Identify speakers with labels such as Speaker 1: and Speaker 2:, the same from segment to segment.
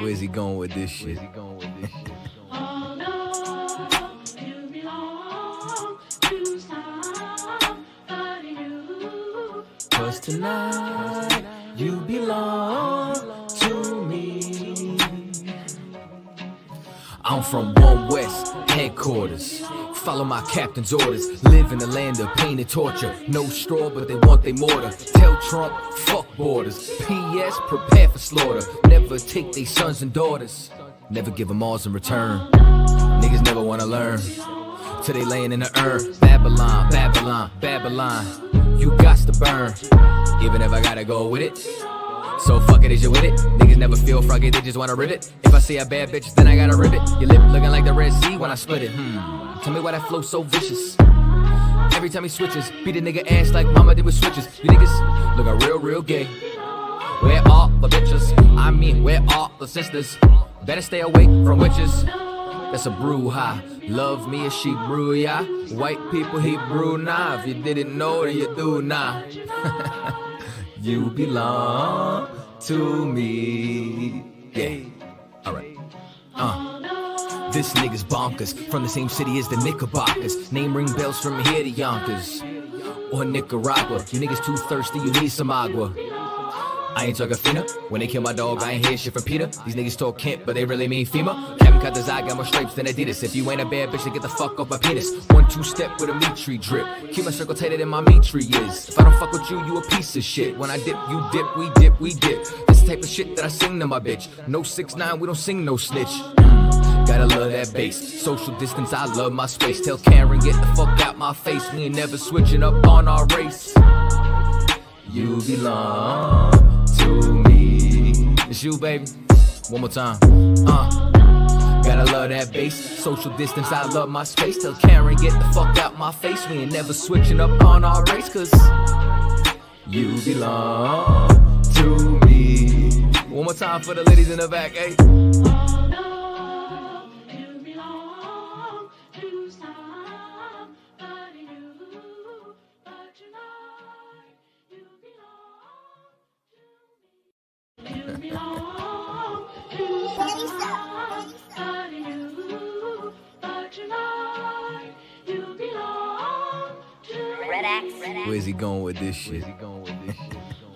Speaker 1: Where's he going with this shit?
Speaker 2: Oh no, you belong to somebody new.
Speaker 1: 'Cause tonight you belong to me. I'm from One West headquarters. Follow my captain's orders. Live in the land of pain and torture. No straw, but they want they mortar. Tell Trump, fuck borders. P.S. Prepare for slaughter. Never take they sons and daughters. Never give them alls in return. Niggas never wanna learn. Till they laying in the urn. Babylon, Babylon, Babylon. You gots to burn. Even if I gotta go with it. So fuck it, is you with it? Niggas never feel froggy, they just wanna rip it. If I see a bad bitch, then I gotta rip it. Your lip looking like the Red Sea when I split it. Tell me why that flow so vicious. Every time he switches, beat a nigga ass like mama did with switches. You niggas looking real, real gay. Where all the bitches? I mean, where all the sisters? Better stay away from witches. That's a brouhaha. Love me as she brew, yeah. White people, he brew now. If you didn't know, then you do now. You belong to me. Yeah. Alright. This nigga's bonkers. From the same city as the Knickerbockers. Name ring bells from here to Yonkers. Or Nicaragua. You niggas too thirsty, you need some agua. I ain't talking Fina. When they kill my dog, I ain't hear shit from Peter. These niggas talk Kent, but they really mean FEMA. Captain cut his eye, got more stripes than Adidas. If you ain't a bad bitch, then get the fuck off my penis. 1-2 step with a meat tree drip. Keep my circle tighter than my meat tree is. If I don't fuck with you, you a piece of shit. When I dip, you dip, we dip, we dip. This the type of shit that I sing to my bitch. No 6ix9ine, we don't sing no snitch. Gotta love that bass. Social distance, I love my space. Tell Karen, get the fuck out my face. We ain't never switching up on our race. You belong to me. It's you, baby. One more time. Gotta love that bass. Social distance, I love my space. Tell Karen, get the fuck out my face. We ain't never switching up on our race. 'Cause you belong to me. One more time for the ladies in the back, hey.
Speaker 2: Oh no, you belong to somebody new. But tonight, you belong to me. You belong to somebody new. But tonight, you belong to me.
Speaker 1: Where's he going with this shit?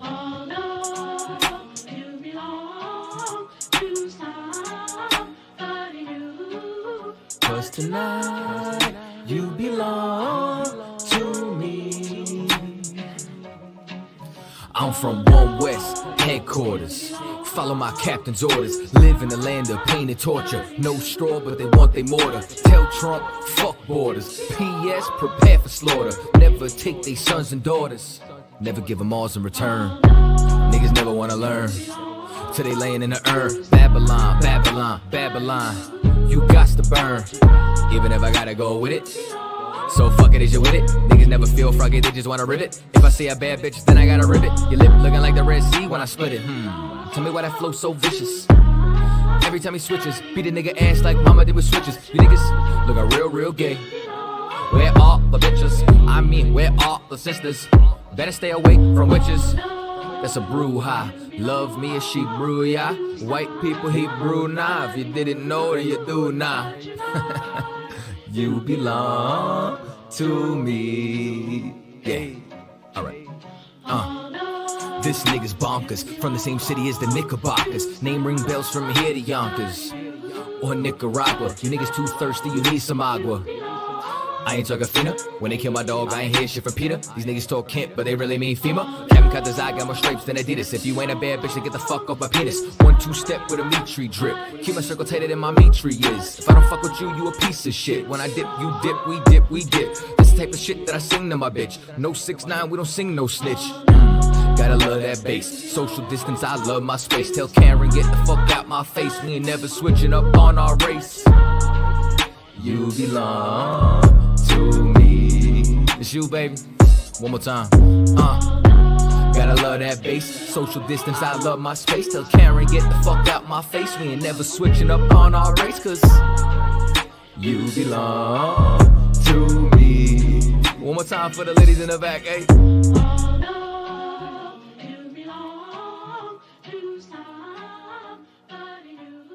Speaker 2: Oh no, you belong to somebody new.
Speaker 1: 'Cause tonight you belong to me. I'm from One West headquarters. Follow my captain's orders. Live in the land of pain and torture. No straw, but they want they mortar. Tell Trump, fuck borders. P.S. Prepare for slaughter. Never take they sons and daughters. Never give them alls in return. Niggas never wanna learn. Till they laying in the urn. Babylon, Babylon, Babylon. You gots to burn. Even if I gotta go with it. So fuck it, is you with it? Niggas never feel froggy, they just wanna rip it. If I see a bad bitch, then I gotta rip it. Your lip looking like the Red Sea when I split it. Tell me why that flow so vicious. Every time he switches, beat a nigga ass like mama did with switches. You niggas looking real, real gay. Where all the bitches? I mean, where all the sisters? Better stay away from witches. That's a brouhaha. Love me as she brew, yeah. White people, he brew now. If you didn't know, then you do now. You belong to me. Yeah. Alright. This nigga's bonkers. From the same city as the Knickerbockers. Name ring bells from here to Yonkers. Or Nicaragua. You niggas too thirsty, you need some agua. I ain't talking Fina. When they kill my dog, I ain't hear shit from Peter. These niggas talk Kent, but they really mean FEMA. Captain cut his eye, got more stripes than Adidas. If you ain't a bad bitch, then get the fuck off my penis. 1-2 step with a meat tree drip. Keep my circle tighter than my meat tree is. If I don't fuck with you, you a piece of shit. When I dip, you dip, we dip, we dip. This the type of shit that I sing to my bitch. No 6ix9ine, we don't sing no snitch. Gotta love that bass. Social distance, I love my space. Tell Karen, get the fuck out my face. We ain't never switching up on our race. You belong to me. It's you, baby. One more time. Gotta love that bass. Social distance, I love my space. Tell Karen, get the fuck out my face. We ain't never switching up on our race. 'Cause you belong to me. One more time for the ladies in the back, hey.
Speaker 2: Oh no, you belong to somebody new.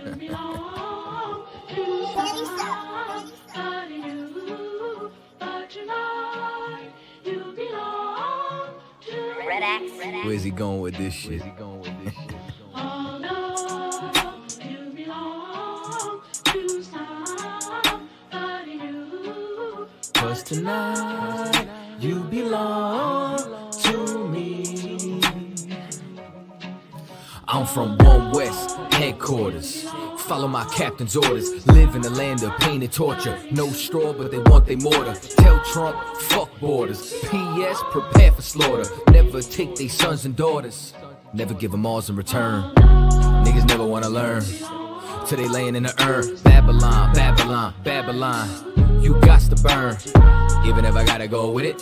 Speaker 2: You belong to somebody new, but tonight you belong to me.
Speaker 1: Where's he going with this shit?
Speaker 2: Oh no, you belong to somebody new.
Speaker 1: Cause tonight you belong to me. I'm from One West headquarters. Follow my captain's orders. Live in the land of pain and torture. No straw, but they want their mortar. Tell Trump, fuck borders. P.S. Prepare for slaughter. Never take their sons and daughters. Never give them alls in return. Niggas never wanna learn. Till they laying in the urn. Babylon, Babylon, Babylon. You got to burn. Even if I gotta go with it.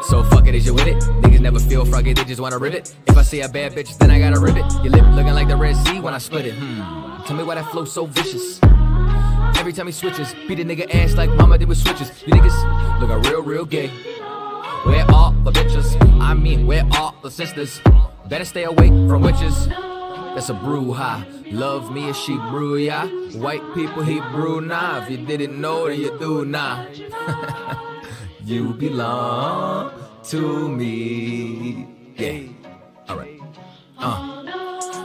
Speaker 1: So fuck it, is you with it? Niggas never feel froggy, they just wanna rip it. If I see a bad bitch, then I gotta rip it. Your lip looking like the Red Sea when I split it. Tell me why that flow so vicious. Every time he switches, beat a nigga ass like mama did with switches. You niggas looking real, real gay. Where are the bitches? I mean, where are the sisters? Better stay away from witches. That's a brouhaha. Love me as she brew, ya. White people, he brew now. If you didn't know, then you do now. You belong to me. Yeah. Alright.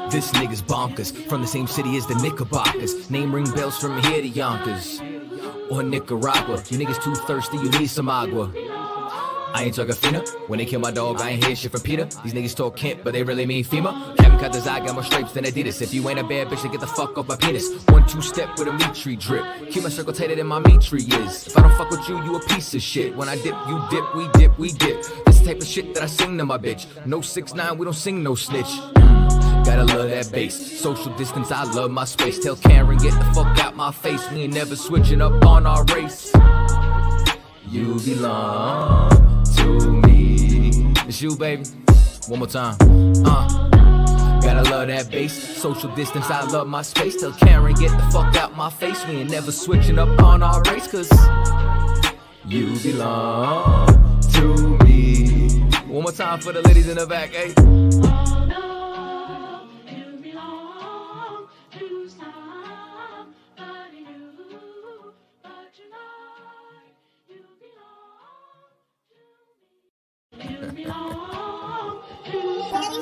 Speaker 1: This nigga's bonkers. From the same city as the Knickerbockers. Name ring bells from here to Yonkers. Or Nicaragua. You niggas too thirsty, you need some agua. I ain't talking Fina. When they kill my dog, I ain't hear shit from Peter. These niggas talk Kent, but they really mean FEMA. Haven't cut this, I got more stripes than Adidas. If you ain't a bad bitch, then get the fuck off my penis. 1-2 step with a meat tree drip. Keep my circle tighter than my meat tree is. If I don't fuck with you, you a piece of shit. When I dip, you dip, we dip, we dip. This the type of shit that I sing to my bitch. No 6ix9ine, we don't sing no snitch. Gotta love that bass. Social distance, I love my space. Tell Karen, get the fuck out my face. We ain't never switching up on our race. You belong to me. It's you, baby. One more time. Gotta love that bass. Social distance, I love my space. Tell Karen, get the fuck out my face. We ain't never switching up on our race. Cause you belong to me. One more time for the ladies in the back, eh?
Speaker 2: Oh no, you belong to somebody new, but tonight you belong to me. You belong to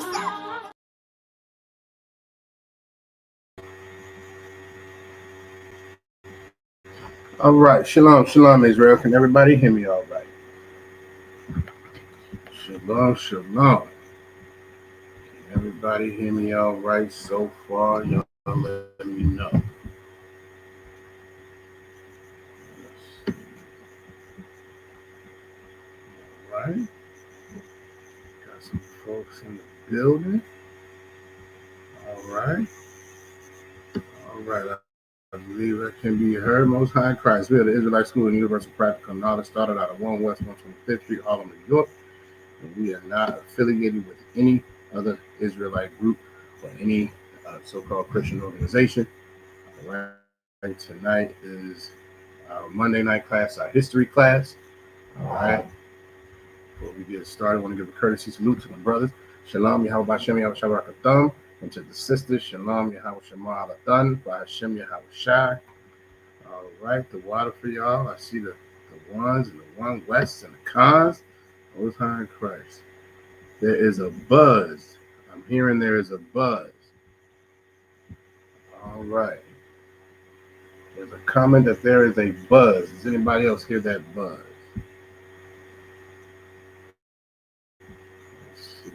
Speaker 2: somebody.
Speaker 3: All right, shalom, shalom, Israel. Can everybody hear me all right? Shalom, shalom. Can everybody hear me all right so far? Y'all let me know. All right. Got some folks in the building. All right. All right. I believe that can be heard. Most High in Christ. We are the Israelite School and Universal Practical Knowledge, started out of 1 West 125th Street, Harlem, New York. And we are not affiliated with any other Israelite group or any so-called Christian organization. All right. Tonight is our Monday night class, our history class. All right. Before we get started, I want to give a courtesy salute to the brothers. Shalom, Yahweh Bashem, Yahweh Shabbat and to the sisters, Shalom, Yahweh Shema Alatan, Bahashem Yahweh Shai. All right, the water for y'all. I see the ones and the one west and the cons. Most High in Christ. There is a buzz. I'm hearing there is a buzz. All right. There's a comment that there is a buzz. Does anybody else hear that buzz? Let's see.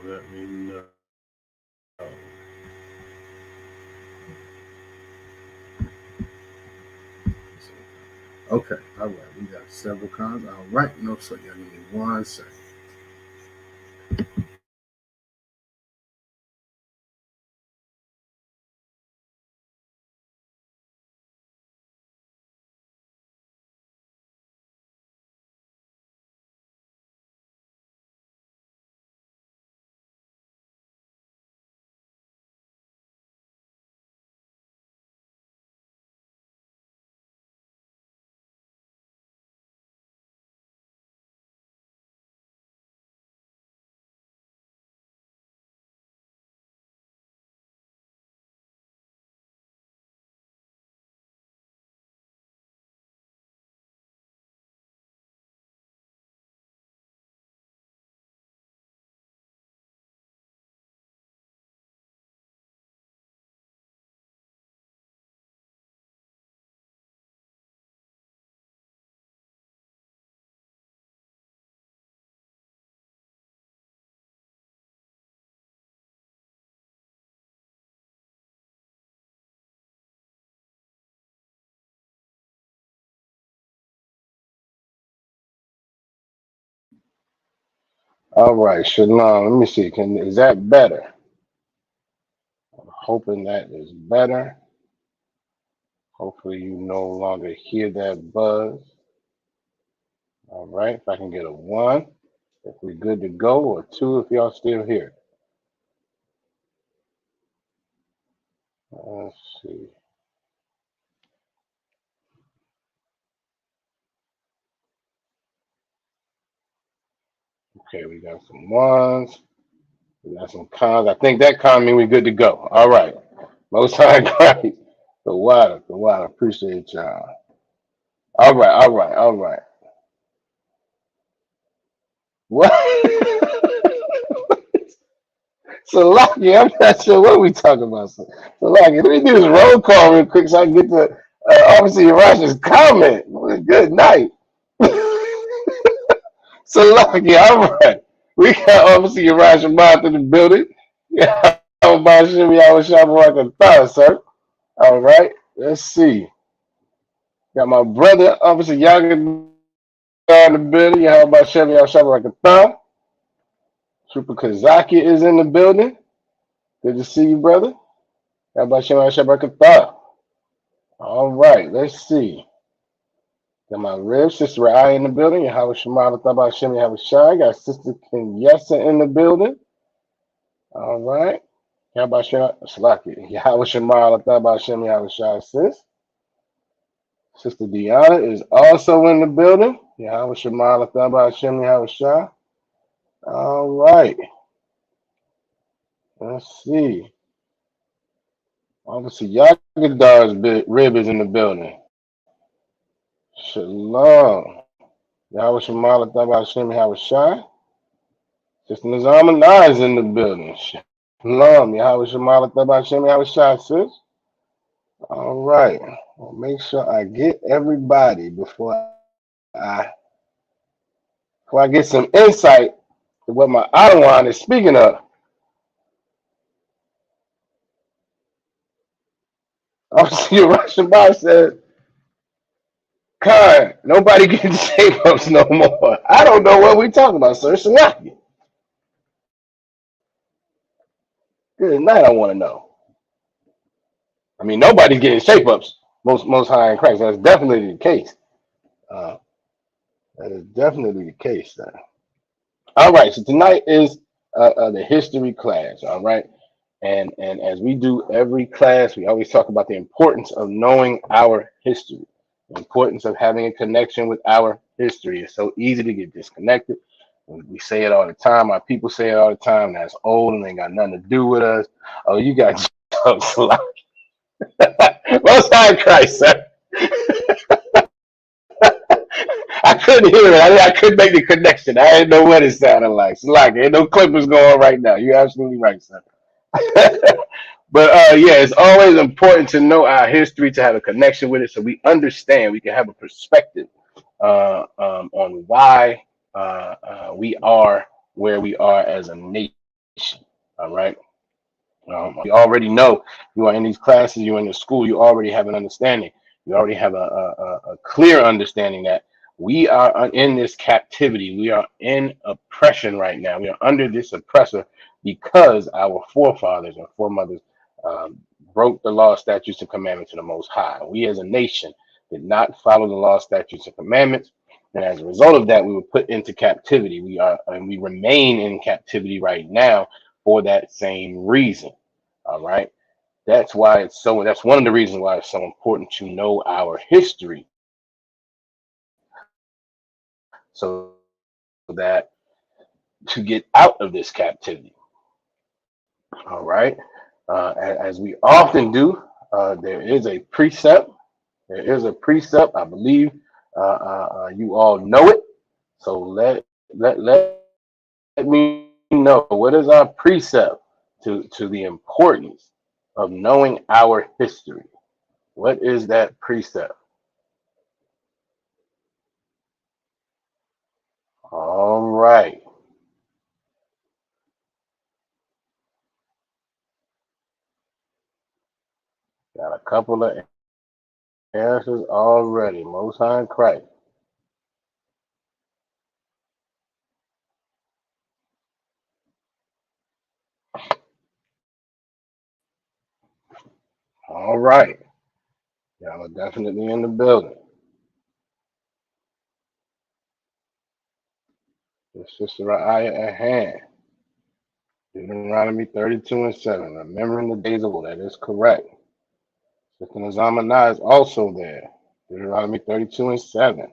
Speaker 3: Let me know. Okay, all right. We got several cons. All right, no, so y'all give me 1 second. All right, Shalom. Let me see. Is that better? I'm hoping that is better. Hopefully you no longer hear that buzz. All right, if I can get a 1, if we're good to go, or 2 if y'all still here. Let's see. Okay, we got some 1s. We got some cons. I think that con means we're good to go. All right. Most High Christ. The water. The water. Appreciate y'all. All right. All right. All right. What? So, Lucky, I'm not sure what we talking about. So, Lucky, let me do this roll call real quick so I can get to obviously Raj's comment. Well, good night. So, Lucky, all right. We got obviously Elijah Mouth in the building. Yeah, how about Shimmy? I was shopping like a thought, sir. All right. Let's see. Got my brother, obviously Yaga in the building. How about Shimmy? I was shopping like a thought. Super Kazaki is in the building. Good to see you, brother. How about Shimmy? I was shopping like a thought. All right. Let's see. Got my rib, Sister Rai in the building. How was Shemada? Thought about Shimmy? How was Shy? Got Sister Kenyessa in the building. All right. How about Salaki? How was Shemada? Thought about Shimmy? How was Shy, sis? Sister Deanna is also in the building. How was Shemada? Thought about Shimmy? How was Shy? All right. Let's see. Obviously, Yagadar's rib is in the building. Shalom. Yahweh Shemala thought about Shimmy How was Shy. Sister Nazama Nah is in the building. Shalom. Yahweh Shemala thought about Shimmy How was Shy, sis. All right. Well, make sure I get everybody I before I get some insight to what my Adawan is speaking of. Obviously, Russian boss said, Khan, nobody getting shape ups no more. I don't know what we talking about, sir. Salaki. Good night, I want to know. I mean, nobody's getting shape ups. Most high in Christ. That's definitely the case. Uh, that is definitely the case. All right. So tonight is the history class. All right. And as we do every class, we always talk about the importance of knowing our history, the importance of having a connection with our history. It's so easy to get disconnected. We say it all the time. Our people say it all the time. That's old and ain't got nothing to do with us. Oh, you got jokes like Most High Christ, sir. I couldn't hear it. I couldn't make the connection. I didn't know what it sounded like. It's like ain't no clippers going right now. You're absolutely right, sir. But yeah, it's always important to know our history, to have a connection with it, so we understand. We can have a perspective on why we are where we are as a nation. All right. You already know you are in these classes, you're in the school, you already have an understanding. You already have a clear understanding that we are in this captivity. We are in oppression right now. We are under this oppressor because our forefathers and foremothers um, broke the law, statutes, and commandments of the Most High. We as a nation did not follow the law, statutes, and commandments. And as a result of that, we were put into captivity. We are, and we remain in captivity right now for that same reason. All right. That's one of the reasons why it's so important to know our history so that to get out of this captivity. All right. As we often do, there is a precept. There is a precept. I believe you all know it. So let me know, what is our precept to the importance of knowing our history? What is that precept? All right. Got a couple of answers already. Most High in Christ. All right. Y'all are definitely in the building. The sister Ayah at hand. Deuteronomy 32 and 7. Remembering the days of old. That is correct. Sister Nazamana is also there. Deuteronomy 32 and 7.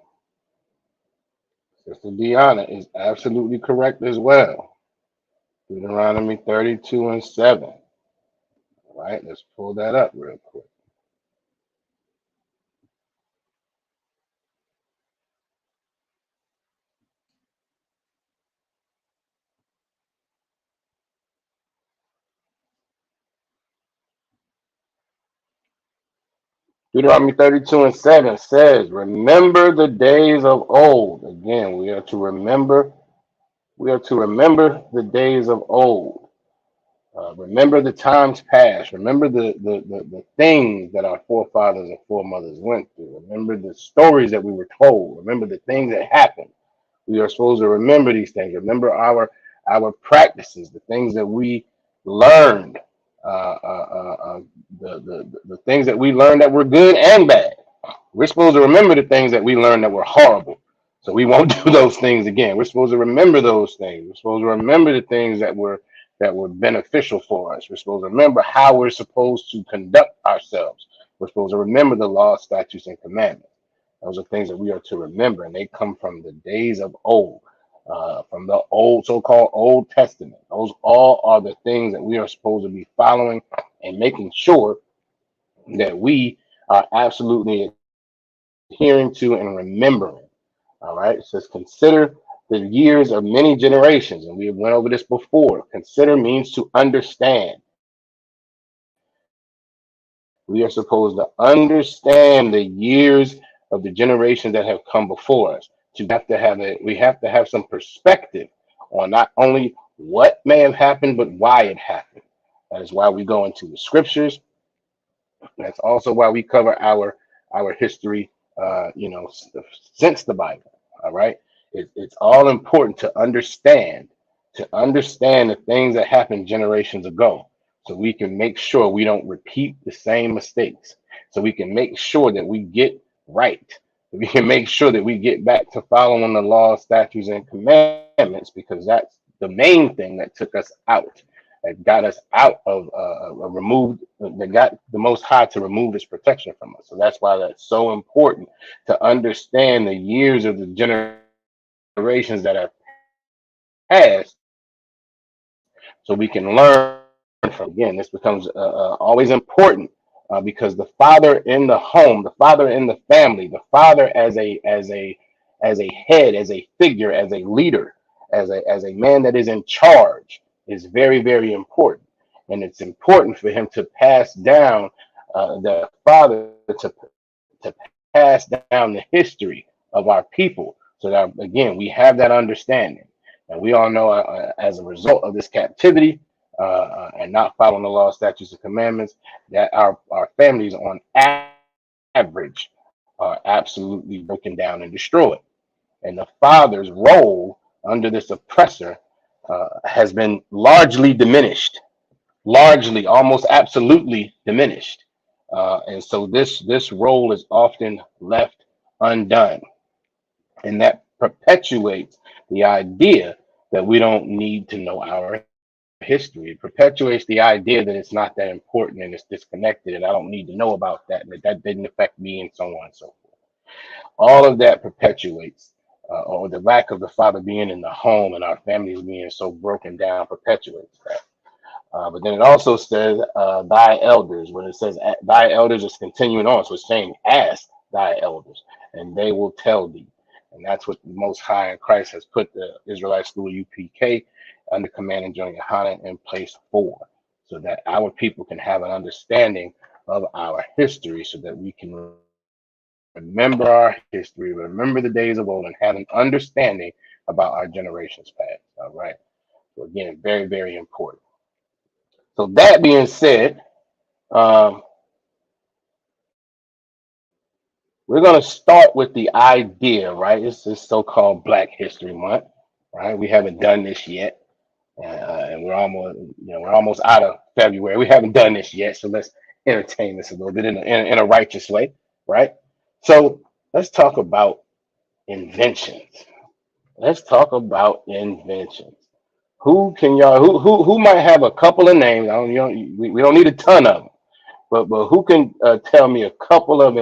Speaker 3: Sister Deanna is absolutely correct as well. Deuteronomy 32 and 7. All right, let's pull that up real quick. Deuteronomy 32 and 7 says, remember the days of old. Again, we are to remember the days of old. Remember the times past. Remember the things that our forefathers and foremothers went through. Remember the stories that we were told. Remember the things that happened. We are supposed to remember these things. Remember our practices, the things that we learned, the things that we learned that were good and bad. We're supposed to remember the things that we learned that were horrible. So we won't do those things again. We're supposed to remember those things. We're supposed to remember the things that were beneficial for us. We're supposed to remember how we're supposed to conduct ourselves. We're supposed to remember the law, statutes, and commandments. Those are things that we are to remember, and they come from the days of old, from the old so-called Old Testament. Those all are the things that we are supposed to be following and making sure that we are absolutely adhering to and remembering. All right, it says consider the years of many generations, and we went over this before. Consider means to understand. We are supposed to understand the years of the generations that have come before us. We have to have some perspective on not only what may have happened, but why it happened. That is why we go into the scriptures. That's also why we cover our history, since the Bible. All right, it's all important to understand the things that happened generations ago, so we can make sure we don't repeat the same mistakes. So we can make sure that we get right. We can make sure that we get back to following the law, statutes, and commandments, because that's the main thing that took us out, that got us out of removed, that got the Most High to remove His protection from us. So that's why that's so important to understand the years of the generations that have passed, so we can learn from. Again, this becomes always important, because the father in the home, the father in the family, the father as a head, as a figure, as a leader, as a man that is in charge, is very, very important. And it's important for him to pass down, the father to pass down the history of our people, so that again we have that understanding. And we all know, as a result of this captivity, and not following the law, statutes, and commandments, that our families on average are absolutely broken down and destroyed. And the father's role under this oppressor has been largely diminished, largely, almost absolutely diminished. And so this role is often left undone, and that perpetuates the idea that we don't need to know our history. It perpetuates the idea that it's not that important and it's disconnected, and I don't need to know about that, and that didn't affect me, and so on and so forth. All of that perpetuates, or the lack of the father being in the home and our families being so broken down perpetuates that. But then it also says, thy elders. When it says thy elders, it's continuing on. So it's saying, ask thy elders, and they will tell thee. And that's what the Most High in Christ has put the Israelite School UPK under command and Junior Yohanan in place for, so that our people can have an understanding of our history, so that we can remember our history, remember the days of old, and have an understanding about our generations past. All right. So again, very, very important. So that being said, um, we're going to start with the idea, right? It's this so-called Black History Month, right? We haven't done this yet, and we're almost out of February. We haven't done this yet, so let's
Speaker 4: entertain this a little bit in a righteous way, right? So let's talk about inventions. Let's talk about inventions. Who can y'all who might have a couple of names? I don't, we don't need a ton of them, but who can tell me a couple of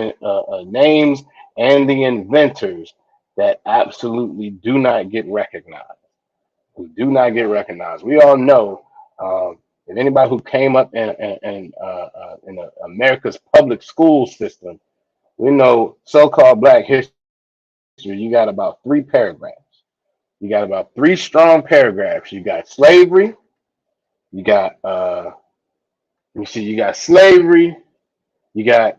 Speaker 4: names and the inventors that absolutely do not get recognized? Who do not get recognized? We all know if anybody who came up in America's public school system, we know so-called Black history. You got about three paragraphs. You got about three strong paragraphs. You got slavery. You got let me see. You got slavery. You got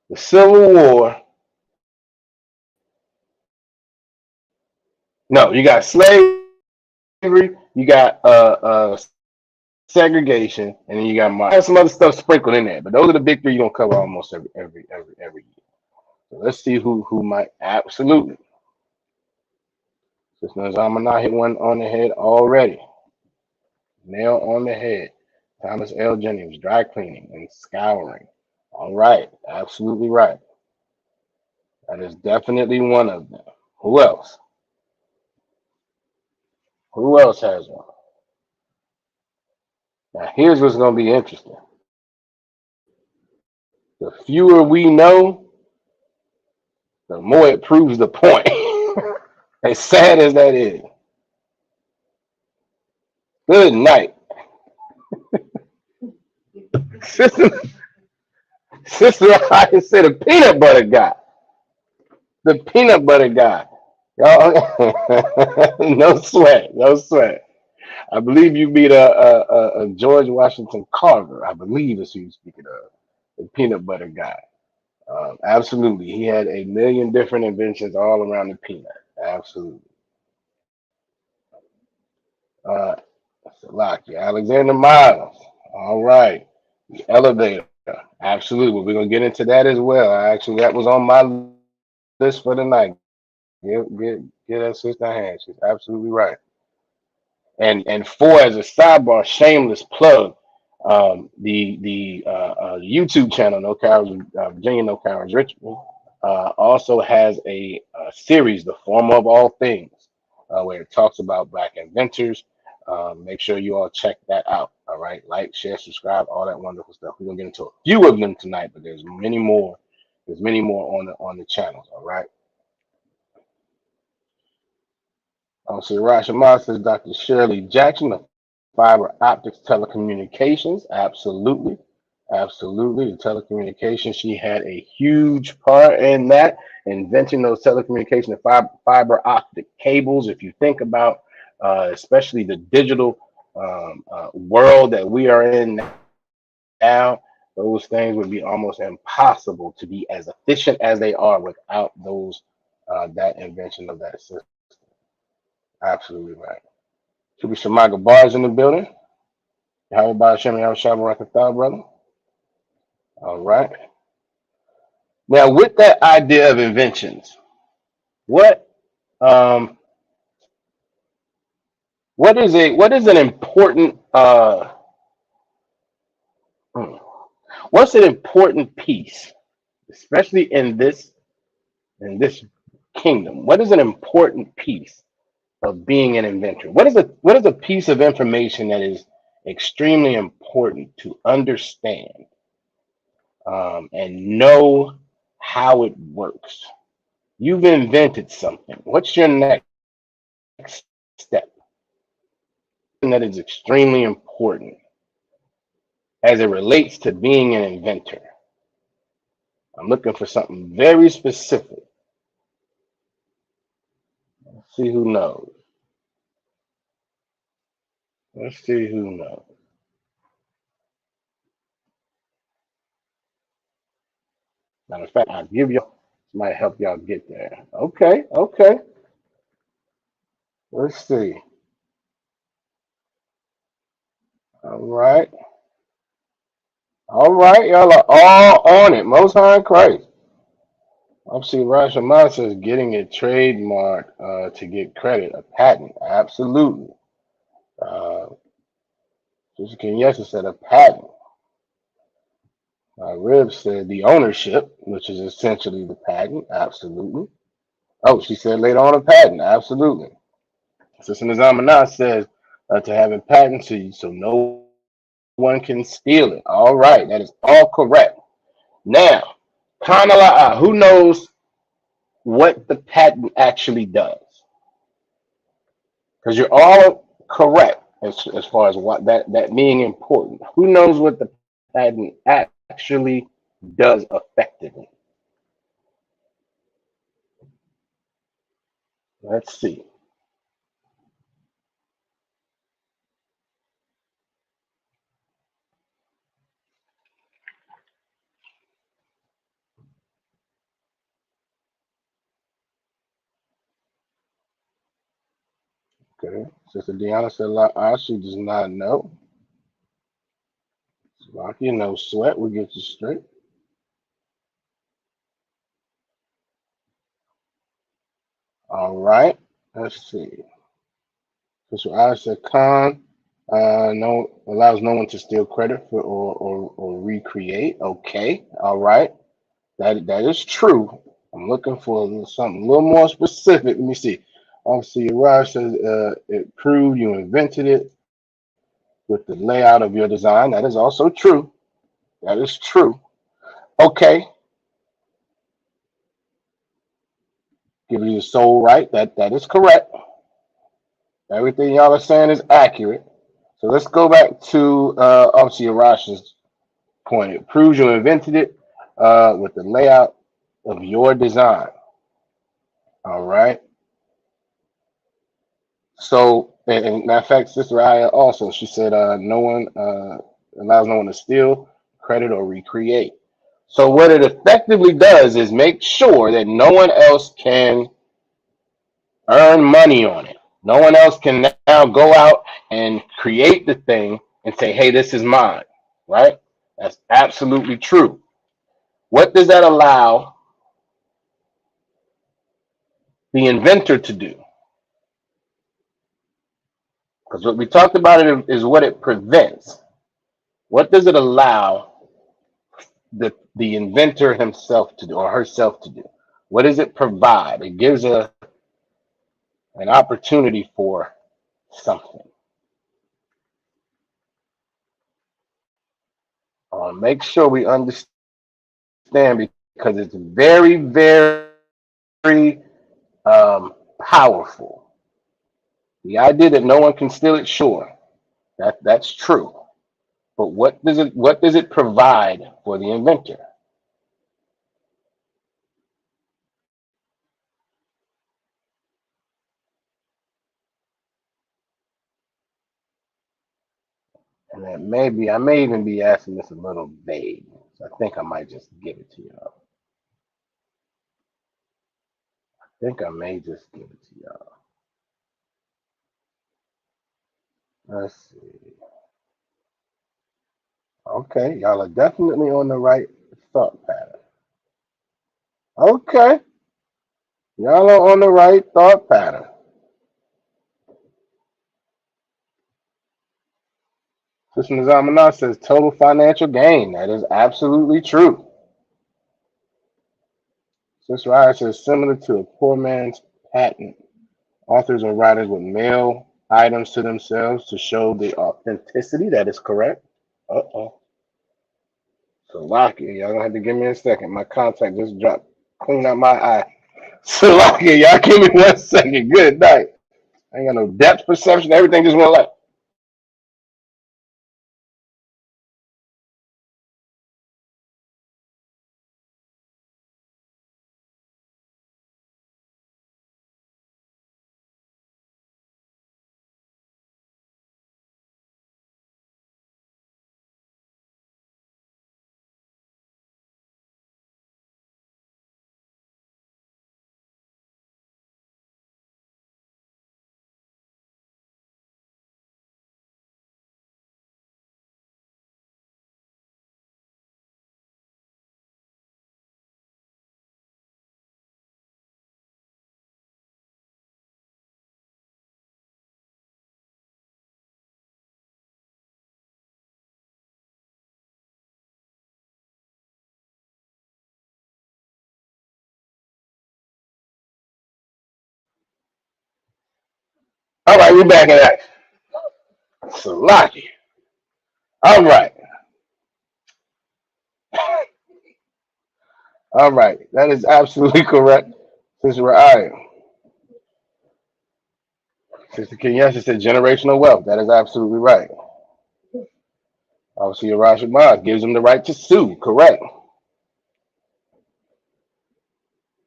Speaker 4: the Civil War. No, you got slavery. You got segregation, and then you got there's some other stuff sprinkled in there. But those are the big three you're gonna cover almost every year. So let's see who might absolutely. Since Nazama hit one on the head already. Nail on the head. Thomas L. Jennings, dry cleaning and scouring. All right, absolutely right. That is definitely one of them. Who else? Who else has one? Now, here's what's going to be interesting. The fewer we know, the more it proves the point. As sad as that is. Good night. Sister I said the peanut butter guy. The peanut butter guy. Y'all, no sweat. No sweat. I believe you beat a George Washington Carver. I believe is who you're speaking of. The peanut butter guy. Absolutely. He had a million different inventions all around the peanut. Absolutely. Uh, Salaki, Alexander Miles. All right. The elevator. Absolutely. We're going to get into that as well. Actually, that was on my list for the night. Get that sister a hand. She's absolutely right. And four, as a sidebar, shameless plug, the YouTube channel, No Cowards, Virginia No Cowards Richmond, also has a series, The Form of All Things, where it talks about Black inventors. Make sure you all check that out. All right, like, share, subscribe, all that wonderful stuff. We're gonna get into a few of them tonight, but there's many more. There's many more on the channels. All right. So Rashomon says Dr. Shirley Jackson of fiber optics telecommunications. Absolutely. Absolutely. The telecommunications, she had a huge part in that, inventing those telecommunication and fiber optic cables. If you think about especially the digital world that we are in now, those things would be almost impossible to be as efficient as they are without those that invention of that system. Absolutely right. Should be Shamaga Bars in the building. How about Shem Yahweh Shabbat, brother? All right. Now, with that idea of inventions, what um what is an important hmm, what's an important piece, especially in this kingdom? What is an important piece of being an inventor? What is a piece of information that is extremely important to understand and know how it works? You've invented something. What's your next step? And that is extremely important as it relates to being an inventor. I'm looking for something very specific. Let's see who knows. Let's see who knows. Matter of fact, I'll give y'all, might help y'all get there. Okay, okay. Let's see. All right. All right, y'all are all on it. Most High in Christ. I'm seeing Rashaman says getting a trademark to get credit, a patent. Absolutely. Uh, Sister Kenyessa said a patent. Rib said the ownership, which is essentially the patent. Absolutely. Oh, she said later on a patent. Absolutely. Sister Nizamana says to have a patent so no one can steal it. All right, that is all correct. Now, Kanala'a, who knows what the patent actually does? Because you're all correct as far as what that being important. Who knows what the patent actually does effectively? Let's see. Okay. Sister Deanna said she does not know. Slocky, no sweat. We'll get you straight. All right. Let's see. Sister I said Khan no allows no one to steal credit for or recreate. Okay. All right. That is true. I'm looking for something a little more specific. Let me see. Obviously, Raj says it proved you invented it with the layout of your design. That is also true. That is true. Okay, give you the soul right. That is correct. Everything y'all are saying is accurate. So let's go back to obviously Raj's point. It proves you invented it with the layout of your design. All right. So, and matter of fact, Sister Aya also, she said, no one allows no one to steal, credit, or recreate. So, what it effectively does is make sure that no one else can earn money on it. No one else can now go out and create the thing and say, hey, this is mine, right? That's absolutely true. What does that allow the inventor to do? Because what we talked about is what it prevents. What does it allow the inventor himself to do or herself to do? What does it provide? It gives an opportunity for something. Make sure we understand because it's very, very powerful. The idea that no one can steal it, sure, that's true. But what does it provide for the inventor? And that maybe I may even be asking this a little vague. So I think I might just give it to y'all. I think I may just give it to y'all. Let's see. Okay, y'all are definitely on the right thought pattern. Okay, y'all are on the right thought pattern. Sister Zamana says total financial gain. That is absolutely true. Sister Raya says similar to a poor man's patent. Authors or writers would mail items to themselves to show the authenticity. That is correct. Uh-oh. Salakia, y'all gonna have to give me a second. My contact just dropped. Clean out my eye. Salakia, y'all give me 1 second. Good night. I ain't got no depth perception. Everything just went like. All right, we're back in action. Salaki. All right. All right. That is absolutely correct. Sister Raya. Sister Kenyasha said generational wealth. That is absolutely right. Obviously, Rashid Maz gives them the right to sue. Correct.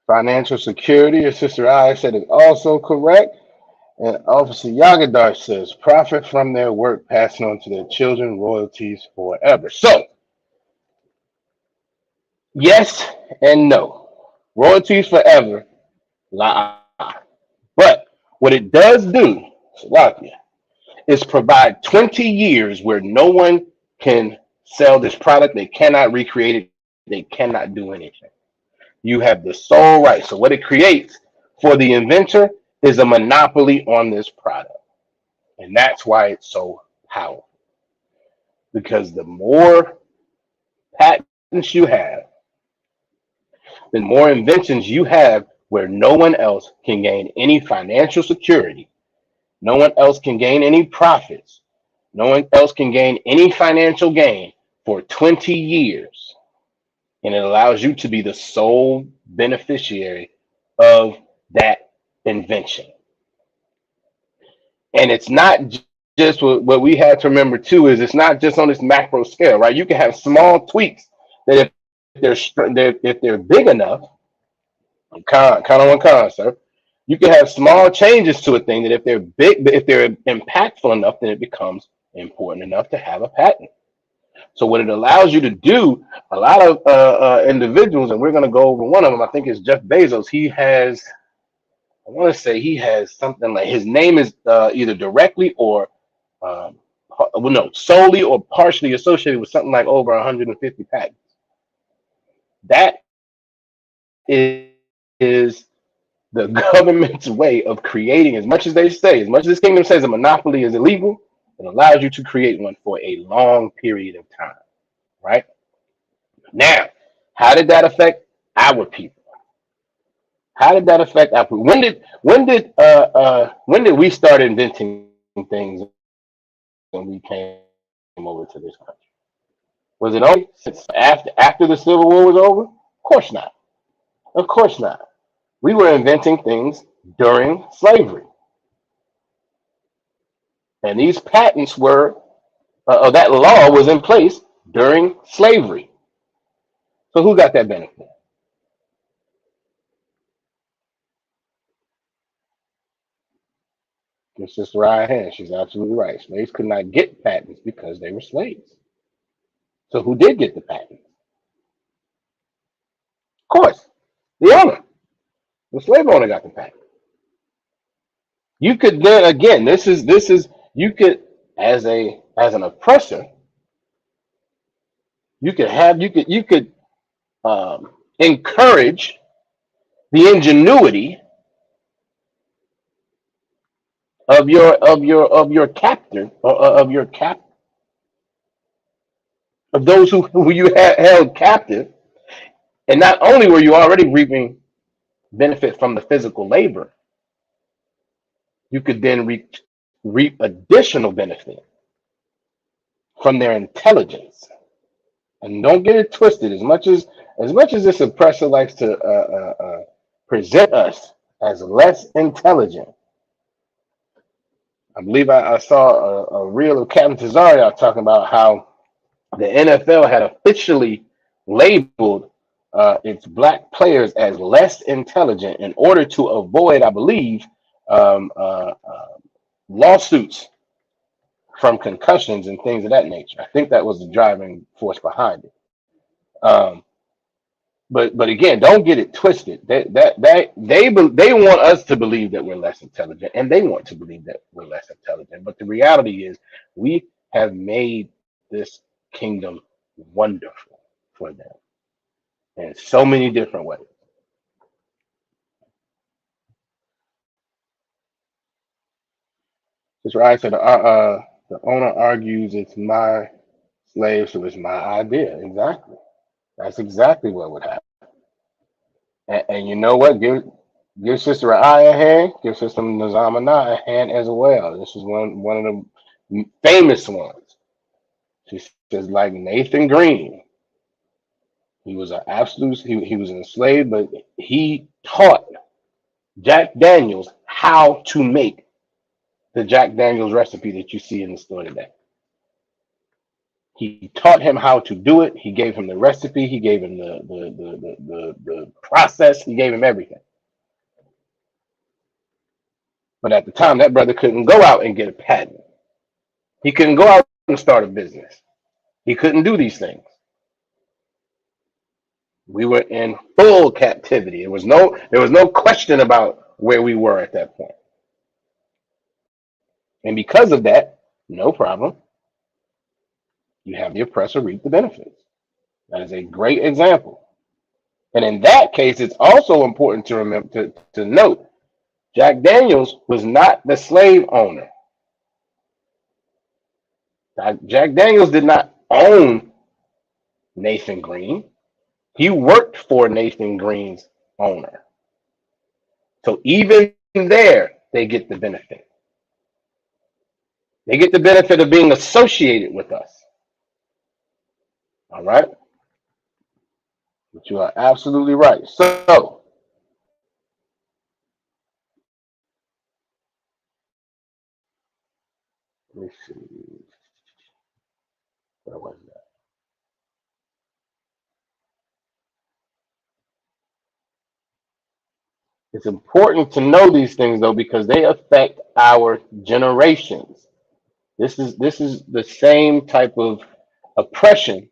Speaker 4: Financial security, as Sister I said, is also correct. And Officer Yagadar says profit from their work passing on to their children, royalties forever. So, yes and no. Royalties forever, la. But what it does do, Salakia, is provide 20 years where no one can sell this product. They cannot recreate it. They cannot do anything. You have the sole right. So what it creates for the inventor is a monopoly on this product. And that's why it's so powerful. Because the more patents you have, the more inventions you have where no one else can gain any financial security, no one else can gain any profits, no one else can gain any financial gain for 20 years. And it allows you to be the sole beneficiary of that invention. And it's not just what we have to remember too is it's not just on this macro scale, right? You can have small tweaks that if they're big enough, kind of one con, sir. You can have small changes to a thing that if they're big, if they're impactful enough, then it becomes important enough to have a patent. So what it allows you to do, a lot of individuals, and we're going to go over one of them. I think it's Jeff Bezos. He has, I want to say, he has something like his name is either directly or, well, no, solely or partially associated with something like over 150 patents. That is the government's way of creating, as much as they say, as much as this kingdom says a monopoly is illegal, it allows you to create one for a long period of time, right? Now, how did that affect our people? How did that affect our people? When did we start inventing things when we came over to this country? Was it only since after the Civil War was over? Of course not. Of course not. We were inventing things during slavery, and these patents were that law was in place during slavery. So who got that benefit? Your sister right hand. She's absolutely right. Slaves could not get patents because they were slaves. So who did get the patent? Of course, the owner. The slave owner got the patent. You could then again, this is you could as an oppressor, you could encourage the ingenuity of your captor or of your cap of those who you held captive, and not only were you already reaping benefit from the physical labor, you could then reap additional benefit from their intelligence. And don't get it twisted. As much as this oppressor likes to present us as less intelligent, I believe I saw a reel of Captain Tazario talking about how the NFL had officially labeled its black players as less intelligent in order to avoid, I believe, um, uh, uh, lawsuits from concussions and things of that nature. I think that was the driving force behind it. Um, but again, don't get it twisted. They want us to believe that we're less intelligent, and they want to believe that we're less intelligent. But the reality is, we have made this kingdom wonderful for them in so many different ways. That's right. So the owner argues it's my slave, so it's my idea. Exactly. That's exactly what would happen. And you know what? Give Sister Aya a hand. Give Sister Nazamana a hand as well. This is one of the famous ones. She says, like Nathan Green, he was an absolute. He was enslaved, but he taught Jack Daniels how to make the Jack Daniels recipe that you see in the store today. He taught him how to do it. He gave him the recipe. He gave him the process. He gave him everything. But at the time, that brother couldn't go out and get a patent. He couldn't go out and start a business. He couldn't do these things. We were in full captivity. There was no question about where we were at that point. And because of that, no problem. You have the oppressor reap the benefits. That is a great example. And in that case, it's also important to remember to note Jack Daniels was not the slave owner. Jack Daniels did not own Nathan Green. He worked for Nathan Green's owner. So even there, they get the benefit. They get the benefit of being associated with us. All right? But you are absolutely right. So, let me see. Where was that? It's important to know these things though because they affect our generations. This is the same type of oppression,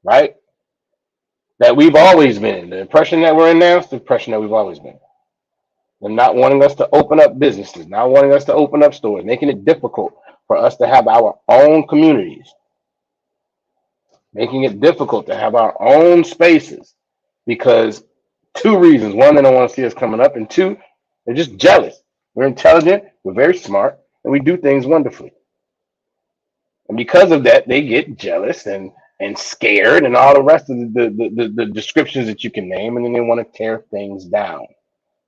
Speaker 4: right? That we've always been in. The oppression that we're in now is the oppression that we've always been. And not wanting us to open up businesses, not wanting us to open up stores, making it difficult for us to have our own communities, making it difficult to have our own spaces because two reasons. One, they don't want to see us coming up, and two, they're just jealous. We're intelligent, we're very smart, and we do things wonderfully. And because of that, they get jealous and scared and all the rest of the descriptions that you can name, and then they want to tear things down.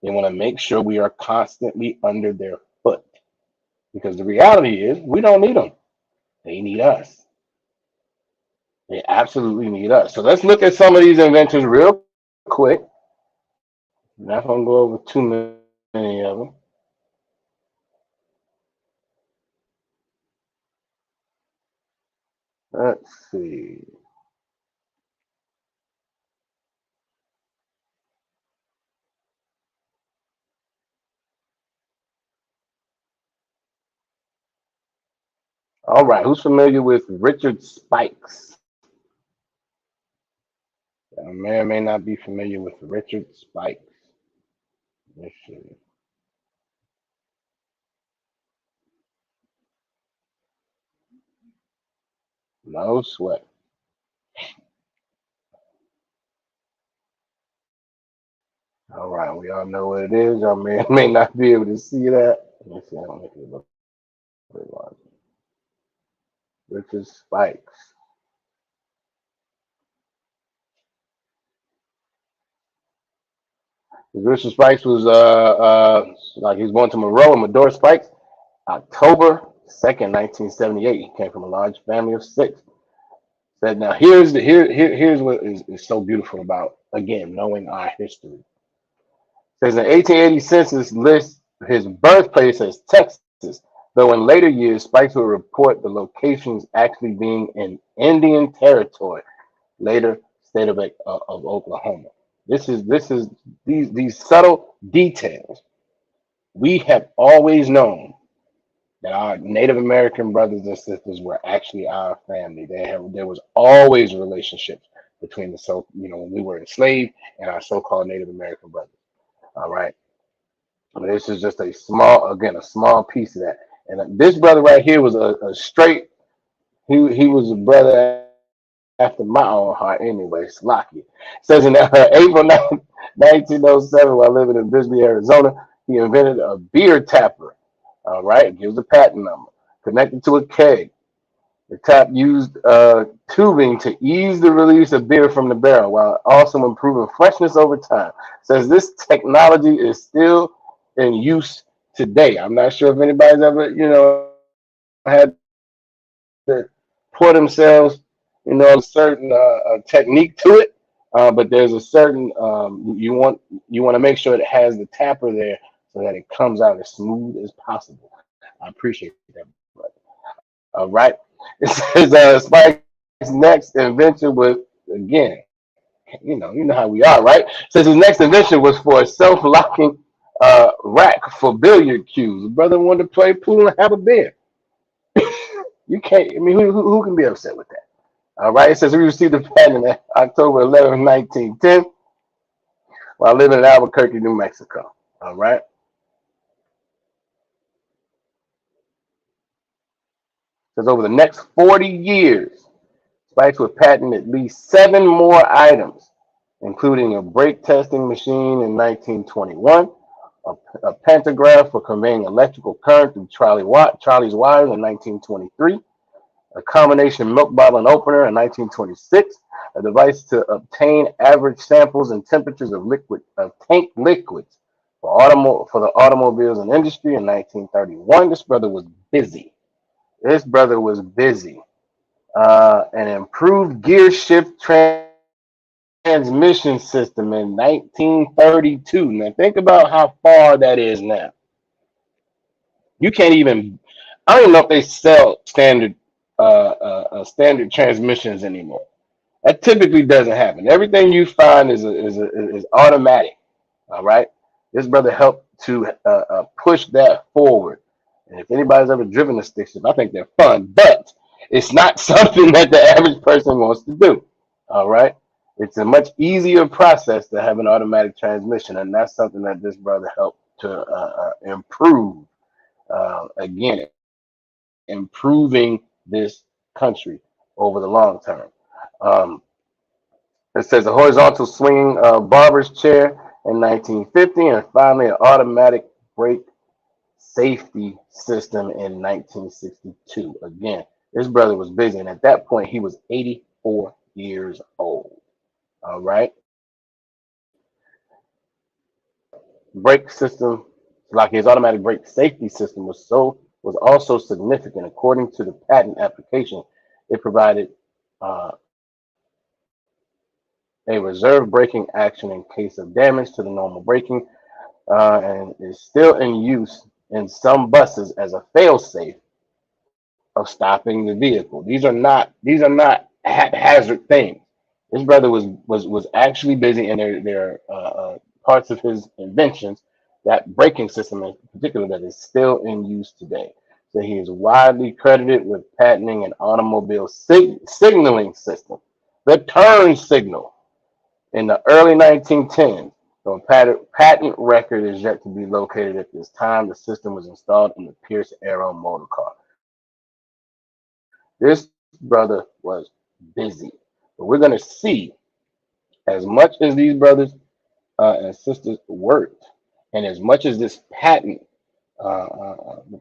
Speaker 4: They want to make sure we are constantly under their foot. Because the reality is we don't need them. They need us. They absolutely need us. So let's look at some of these inventions real quick. I'm not going to go over too many of them. Let's see. All right. Who's familiar with Richard Spikes? I may or may not be familiar with Richard Spikes. Let's see. No sweat. All right. We all know what it is. Y'all may not be able to see that. Let me see. I don't make it look very large. Richard Spikes. Richard Spikes was like he was born to Monroe and Medora Spikes, October 2nd, 1978. He came from a large family of six. Said now here's what is so beautiful about again knowing our history. Says an 1880 census lists his birthplace as Texas, though in later years Spikes will report the locations actually being in Indian Territory, later state of Oklahoma. This is these subtle details. We have always known that our Native American brothers and sisters were actually our family. There was always relationships between when we were enslaved and our so-called Native American brothers. All right. This is just a small piece of that. And this brother right here was a straight. He was a brother after my own heart anyway. Slocky. Says in April 9th, 1907, while living in Bisbee, Arizona, he invented a beer tapper. All right, gives a patent number connected to a keg. The tap used tubing to ease the release of beer from the barrel while also improving freshness over time. Says this technology is still in use today. I'm not sure if anybody's ever, had to pour themselves, certain technique to it. But there's a certain you want to make sure it has the tapper there so that it comes out as smooth as possible. I appreciate that, brother. All right. It says Spike's next invention was again, you know how we are, right? Says his next invention was for a self-locking rack for billiard cues. The brother wanted to play pool and have a beer. You can't. I mean, who can be upset with that? All right. It says he received the patent in October 11th, 1910, while living in Albuquerque, New Mexico. All right. Says over the next 40 years, Spikes would patent at least 7 more items, including a brake testing machine in 1921, a pantograph for conveying electrical current through Charlie's wires in 1923, a combination milk bottle and opener in 1926, a device to obtain average samples and temperatures of tank liquids for the automobiles and industry in 1931. This brother was busy. This brother was busy. An improved gear shift transmission system in 1932. Now think about how far that is now. You can't even. I don't even know if they sell standard transmissions anymore. That typically doesn't happen. Everything you find is automatic. All right. This brother helped to push that forward. And if anybody's ever driven a stick shift, I think they're fun, but it's not something that the average person wants to do. All right. It's a much easier process to have an automatic transmission, and that's something that this brother helped to improve. Again, improving this country over the long term. Um, it says a horizontal swinging barber's chair in 1950, and finally an automatic brake safety system in 1962. Again, this brother was busy, and at that point, he was 84 years old. All right. Brake system, like his automatic brake safety system, was also significant. According to the patent application, it provided uh, a reserve braking action in case of damage to the normal braking, and is still in use in some buses as a fail-safe of stopping the vehicle. These are not haphazard things. This brother was actually busy, and there are parts of his inventions, that braking system in particular, that is still in use today. So he is widely credited with patenting an automobile signaling system, the turn signal, in the early 1910s. So a patent record is yet to be located at this time. The system was installed in the Pierce Arrow motor car. This brother was busy. But we're going to see, as much as these brothers and sisters worked, and as much as this the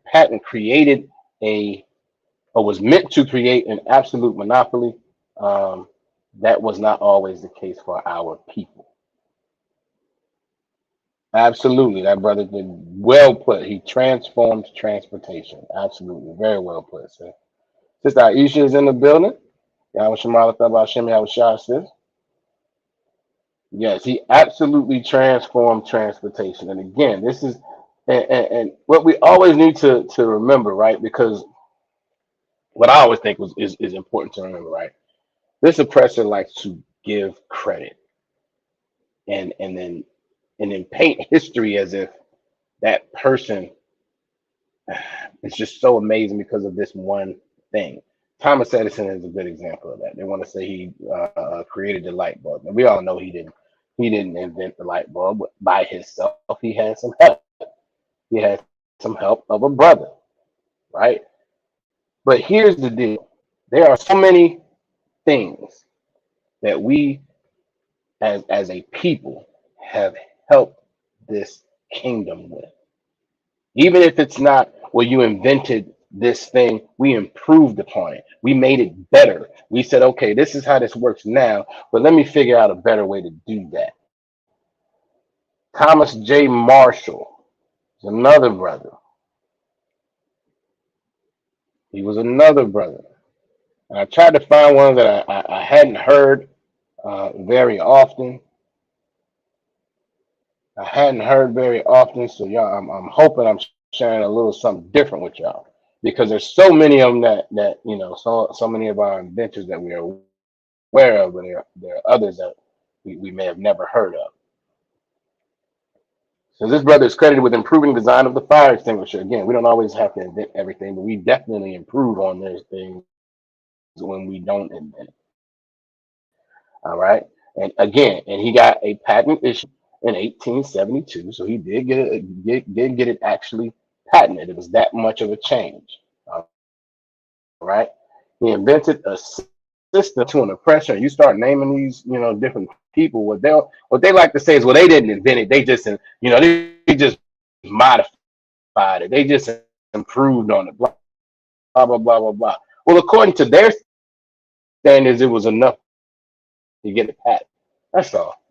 Speaker 4: patent created or was meant to create an absolute monopoly, um, that was not always the case for our people. Absolutely, that brother did well put. He transformed transportation. Absolutely, very well put, sir. Sister Aisha is in the building. Yahweh Shemala Thabah Shem Yahweh Shah says, yes, he absolutely transformed transportation. And again, this is and what we always need to remember, right? Because what I always think is important to remember, right? This oppressor likes to give credit and and then and then paint history as if that person is just so amazing because of this one thing. Thomas Edison is a good example of that. They want to say he created the light bulb, and we all know he didn't. He didn't invent the light bulb by himself. He had some help. He had some help of a brother, right? But here's the deal: there are so many things that we, as a people, have helped this kingdom with. Even if it's not, well, you invented this thing, we improved upon it. We made it better. We said, okay, this is how this works now, but let me figure out a better way to do that. Thomas J. Marshall is another brother. He was another brother. And I tried to find one that I hadn't heard very often. I hadn't heard very often, so y'all, I'm hoping I'm sharing a little something different with y'all because there's so many of them that so many of our inventors that we are aware of, but there are others that we may have never heard of. So this brother is credited with improving design of the fire extinguisher. Again, we don't always have to invent everything, but we definitely improve on those things when we don't invent. All right. And again, and he got a patent issued in 1872. So he did did get it actually patented. It was that much of a change. All right. He invented a system to an oppressor. You start naming these, different people. What they like to say is, well, they didn't invent it. They just, they just modified it. They just improved on it. Blah blah blah blah blah. Well, according to their standards, it was enough to get a patent. That's all.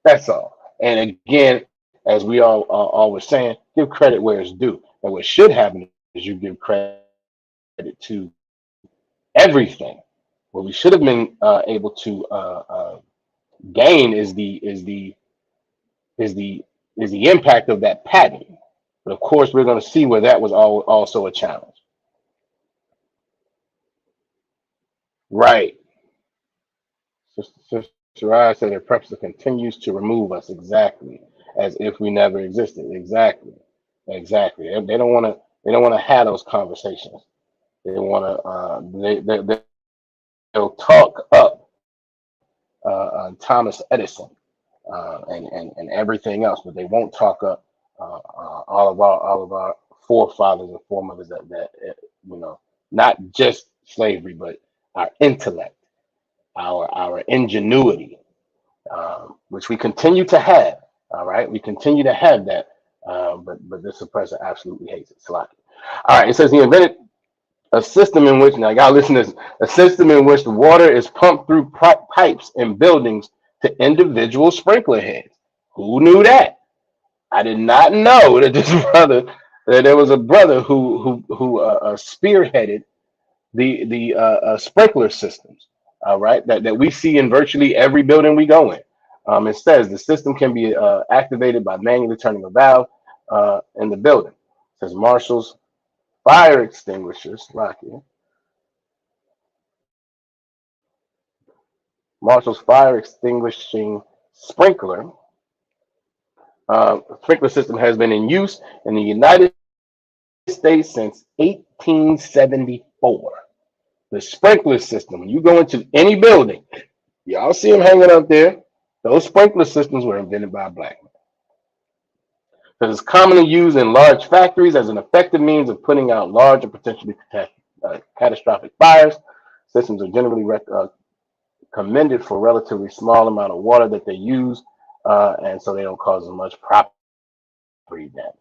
Speaker 4: That's all. And again, as we all always saying, give credit where it's due. And what should happen is you give credit to everything. What we should have been able to gain is the is the impact of that patent. But of course, we're going to see where that was also a challenge. Right. Sister Ryan said their preface continues to remove us exactly as if we never existed. Exactly. Exactly. They don't want to. They don't want to have those conversations. They want to. They'll talk up Thomas Edison and everything else, but they won't talk up all of our forefathers and foremothers that not just slavery, but our intellect, our ingenuity, which we continue to have. All right, we continue to have that, but this suppressor absolutely hates it. Slack. All right, it says he invented a system in which, now I gotta listen to this, a system in which the water is pumped through pipes in buildings to individual sprinkler heads. Who knew that? I did not know that that there was a brother who spearheaded the sprinkler systems. All right, that we see in virtually every building we go in. It says the system can be activated by manually turning a valve in the building. It says Marshall's fire extinguishers, lock here. Marshall's fire extinguishing sprinkler sprinkler system has been in use in the United States since 1874. The sprinkler system, when you go into any building, y'all see them hanging up there. Those sprinkler systems were invented by a black man. Because it's commonly used in large factories as an effective means of putting out large and potentially catastrophic fires. Systems are generally commended for relatively small amount of water that they use, and so they don't cause as much property damage.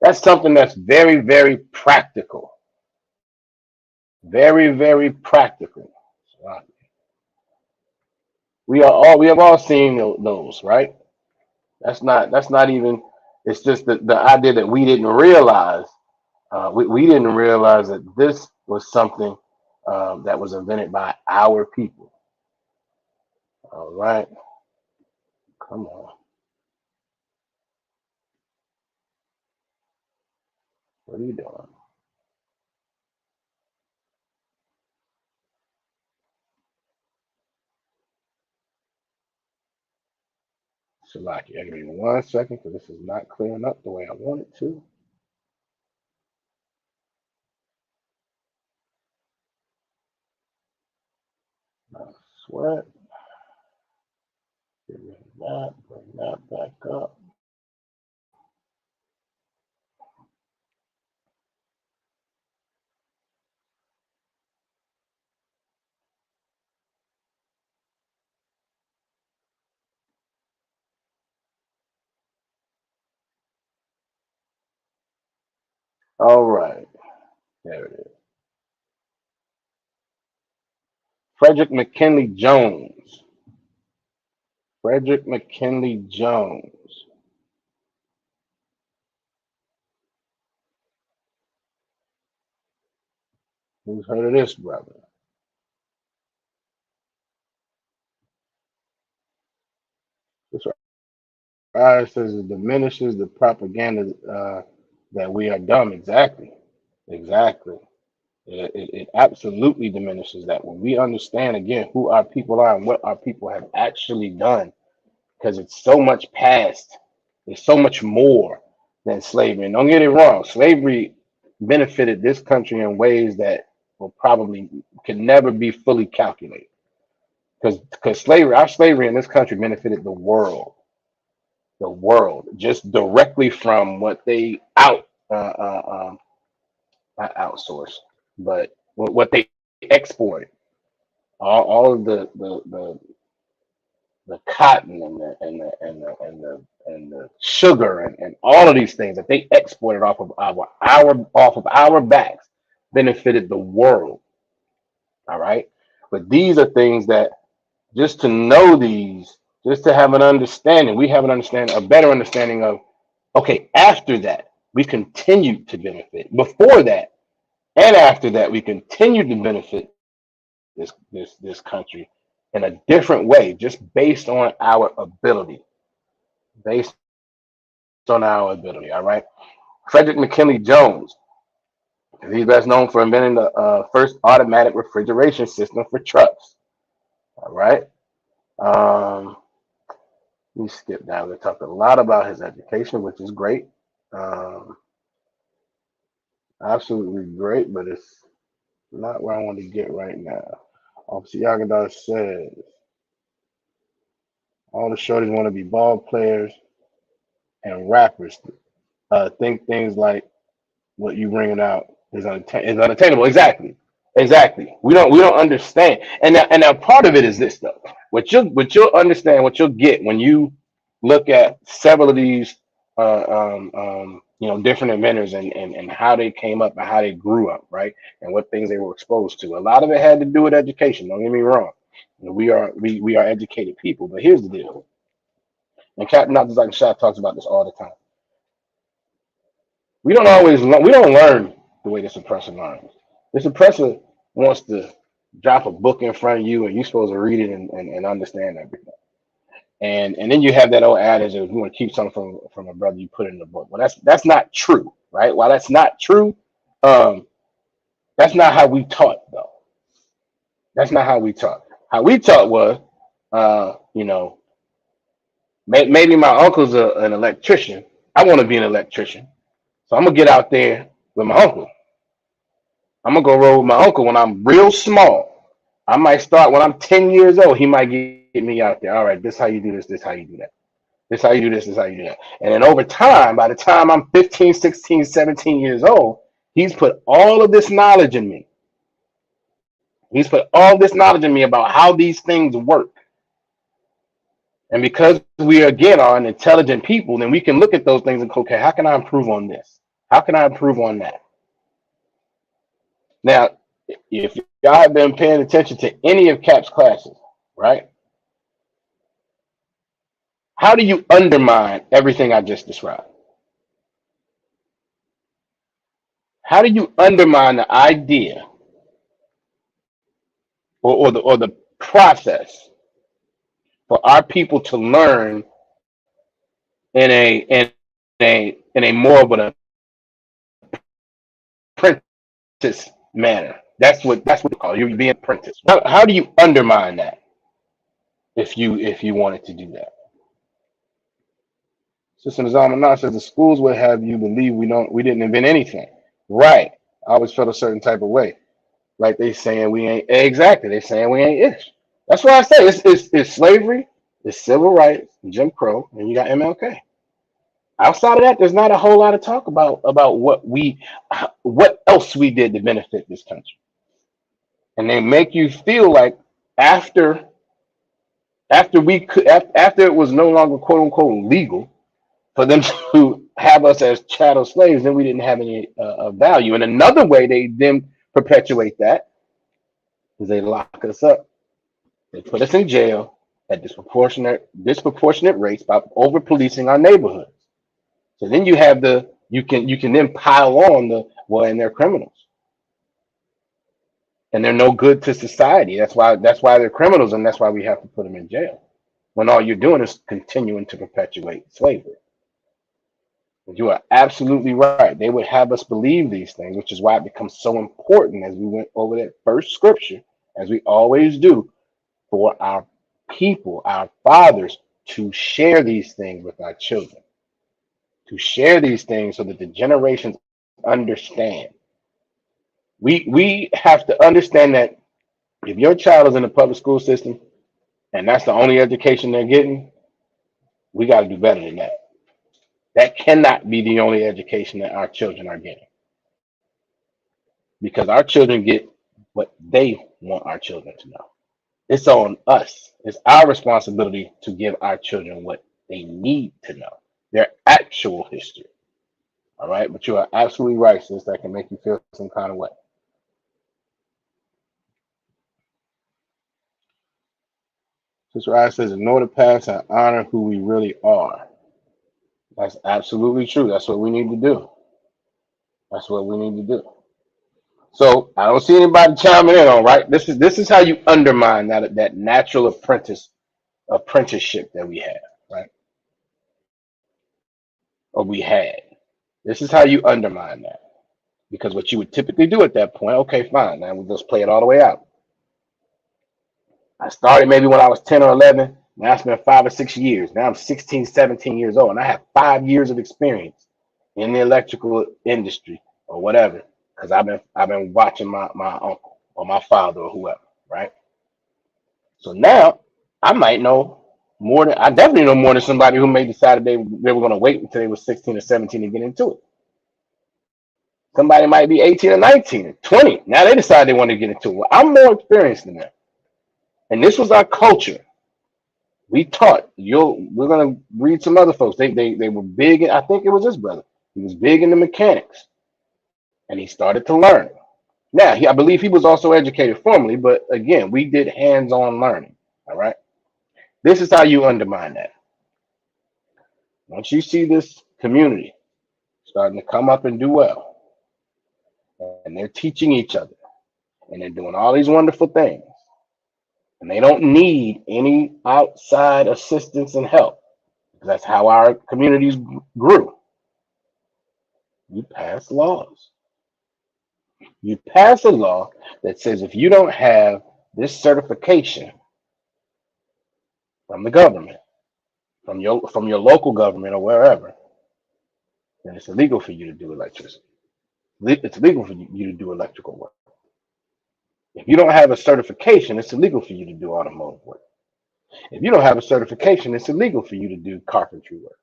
Speaker 4: That's something that's very, very practical. Very, very practical. We have all seen those, right? That's not even. It's just the idea that we didn't realize. We didn't realize that this was something that was invented by our people. All right, come on. What are you doing? Shalaki, give me 1 second because this is not clearing up the way I want it to. Sweat. Get rid of that. Bring that back up. All right. There it is. Frederick McKinley Jones. Frederick McKinley Jones. Who's heard of this brother? This right says it diminishes the propaganda that we are dumb. Exactly. Exactly. It absolutely diminishes that when we understand again who our people are and what our people have actually done, because it's so much past, there's so much more than slavery. And don't get it wrong, slavery benefited this country in ways that will probably could never be fully calculated. Because slavery, our slavery in this country benefited the world, just directly from what they not outsourced, but what they exported. All of the cotton and the sugar and all of these things that they exported off of our backs benefited the world. All right. But these are things that just to know these, just to have an understanding, we have a better understanding of, okay, after that, we continued to benefit. Before that and after that, we continued to benefit this country in a different way, just based on our ability. Based on our ability. All right. Frederick McKinley Jones. He's best known for inventing the first automatic refrigeration system for trucks. All right. Um, Let me skip down. We talked a lot about his education, which is great. Um, Absolutely great, but it's not where I want to get right now. Officer Yagadar says all the shorties want to be ball players and rappers. Think things like what you bringing out is unattainable. Exactly, exactly. We don't understand, and now part of it is this though. What you'll understand, what you'll get when you look at several of these, different inventors and how they came up and how they grew up, right, and what things they were exposed to. A lot of it had to do with education. Don't get me wrong. We are educated people, but here's the deal. And Captain Abdul Shah talks about this all the time. We don't learn the way the suppressor learns. The suppressor wants to drop a book in front of you and you're supposed to read it and understand everything. And then you have that old adage of you want to keep something from a brother, you put it in the book. Well, that's not true, right? While that's not true, um, that's not how we taught though. That's not how we taught. How we taught was, uh, you know, maybe my uncle's an electrician. I want to be an electrician. So I'm gonna get out there with my uncle. I'm gonna go roll with my uncle when I'm real small. I might start when I'm 10 years old. He might get me out there. All right, this how you do this, this how you do that. This how you do this, this how you do that. And then over time, by the time I'm 15, 16, 17 years old, he's put all of this knowledge in me. He's put all this knowledge in me about how these things work. And because we again are an intelligent people, then we can look at those things and go, okay, how can I improve on this? How can I improve on that? Now, if y'all have been paying attention to any of Cap's classes, right? How do you undermine everything I just described? How do you undermine the idea or the process for our people to learn in a more of an apprentice manner? That's what they call it. You're being apprentice. How do you undermine that if you wanted to do that? Sister Nizam says the schools would have you believe we didn't invent anything. Right. I always felt a certain type of way. Like they saying we ain't exactly. They saying we ain't ish. That's why I say it's slavery, it's civil rights, Jim Crow, and you got MLK. Outside of that, there's not a whole lot of talk about what else we did to benefit this country. And they make you feel like after it was no longer quote unquote legal for them to have us as chattel slaves, then we didn't have any value. And another way they then perpetuate that is they lock us up. They put us in jail at disproportionate rates by over policing our neighborhoods. So then you can then pile on and they're criminals and they're no good to society. That's why they're criminals, and that's why we have to put them in jail. When all you're doing is continuing to perpetuate slavery. But you are absolutely right. They would have us believe these things, which is why it becomes so important as we went over that first scripture, as we always do, for our people, our fathers, to share these things with our children, to share these things so that the generations understand. We have to understand that if your child is in the public school system and that's the only education they're getting, we got to do better than that. That cannot be the only education that our children are getting, because our children get what they want our children to know. It's on us. It's our responsibility to give our children what they need to know, their actual history. All right. But you are absolutely right, sis. That can make you feel some kind of way. Sister Ryan says, ignore the past and honor who we really are. That's absolutely true. That's what we need to do. That's what we need to do. So I don't see anybody chiming in on, right. This is how you undermine that natural apprenticeship that we have, right? Or we had. This is how you undermine that. Because what you would typically do at that point, okay, fine, now we'll just play it all the way out. I started maybe when I was 10 or 11. Now I spent 5 or 6 years. Now I'm 16, 17 years old, and I have 5 years of experience in the electrical industry or whatever, because I've been watching my uncle or my father or whoever, right? So now I might know more than I definitely know more than somebody who may decided they were going to wait until they were 16 or 17 to get into it. Somebody might be 18 or 19 or 20. Now they decide they want to get into it. Well, I'm more experienced than that. And this was our culture. We taught. We're gonna read some other folks. They were big. I think it was his brother. He was big into mechanics, and he started to learn. Now, I believe he was also educated formally, but again, we did hands-on learning. All right. This is how you undermine that. Once you see this community starting to come up and do well, and they're teaching each other, and they're doing all these wonderful things, and they don't need any outside assistance and help, because that's how our communities grew. You pass laws. You pass a law that says if you don't have this certification from the government, from your local government or wherever, then it's illegal for you to do electricity. It's illegal for you to do electrical work. If you don't have a certification, it's illegal for you to do automotive work. If you don't have a certification, it's illegal for you to do carpentry work.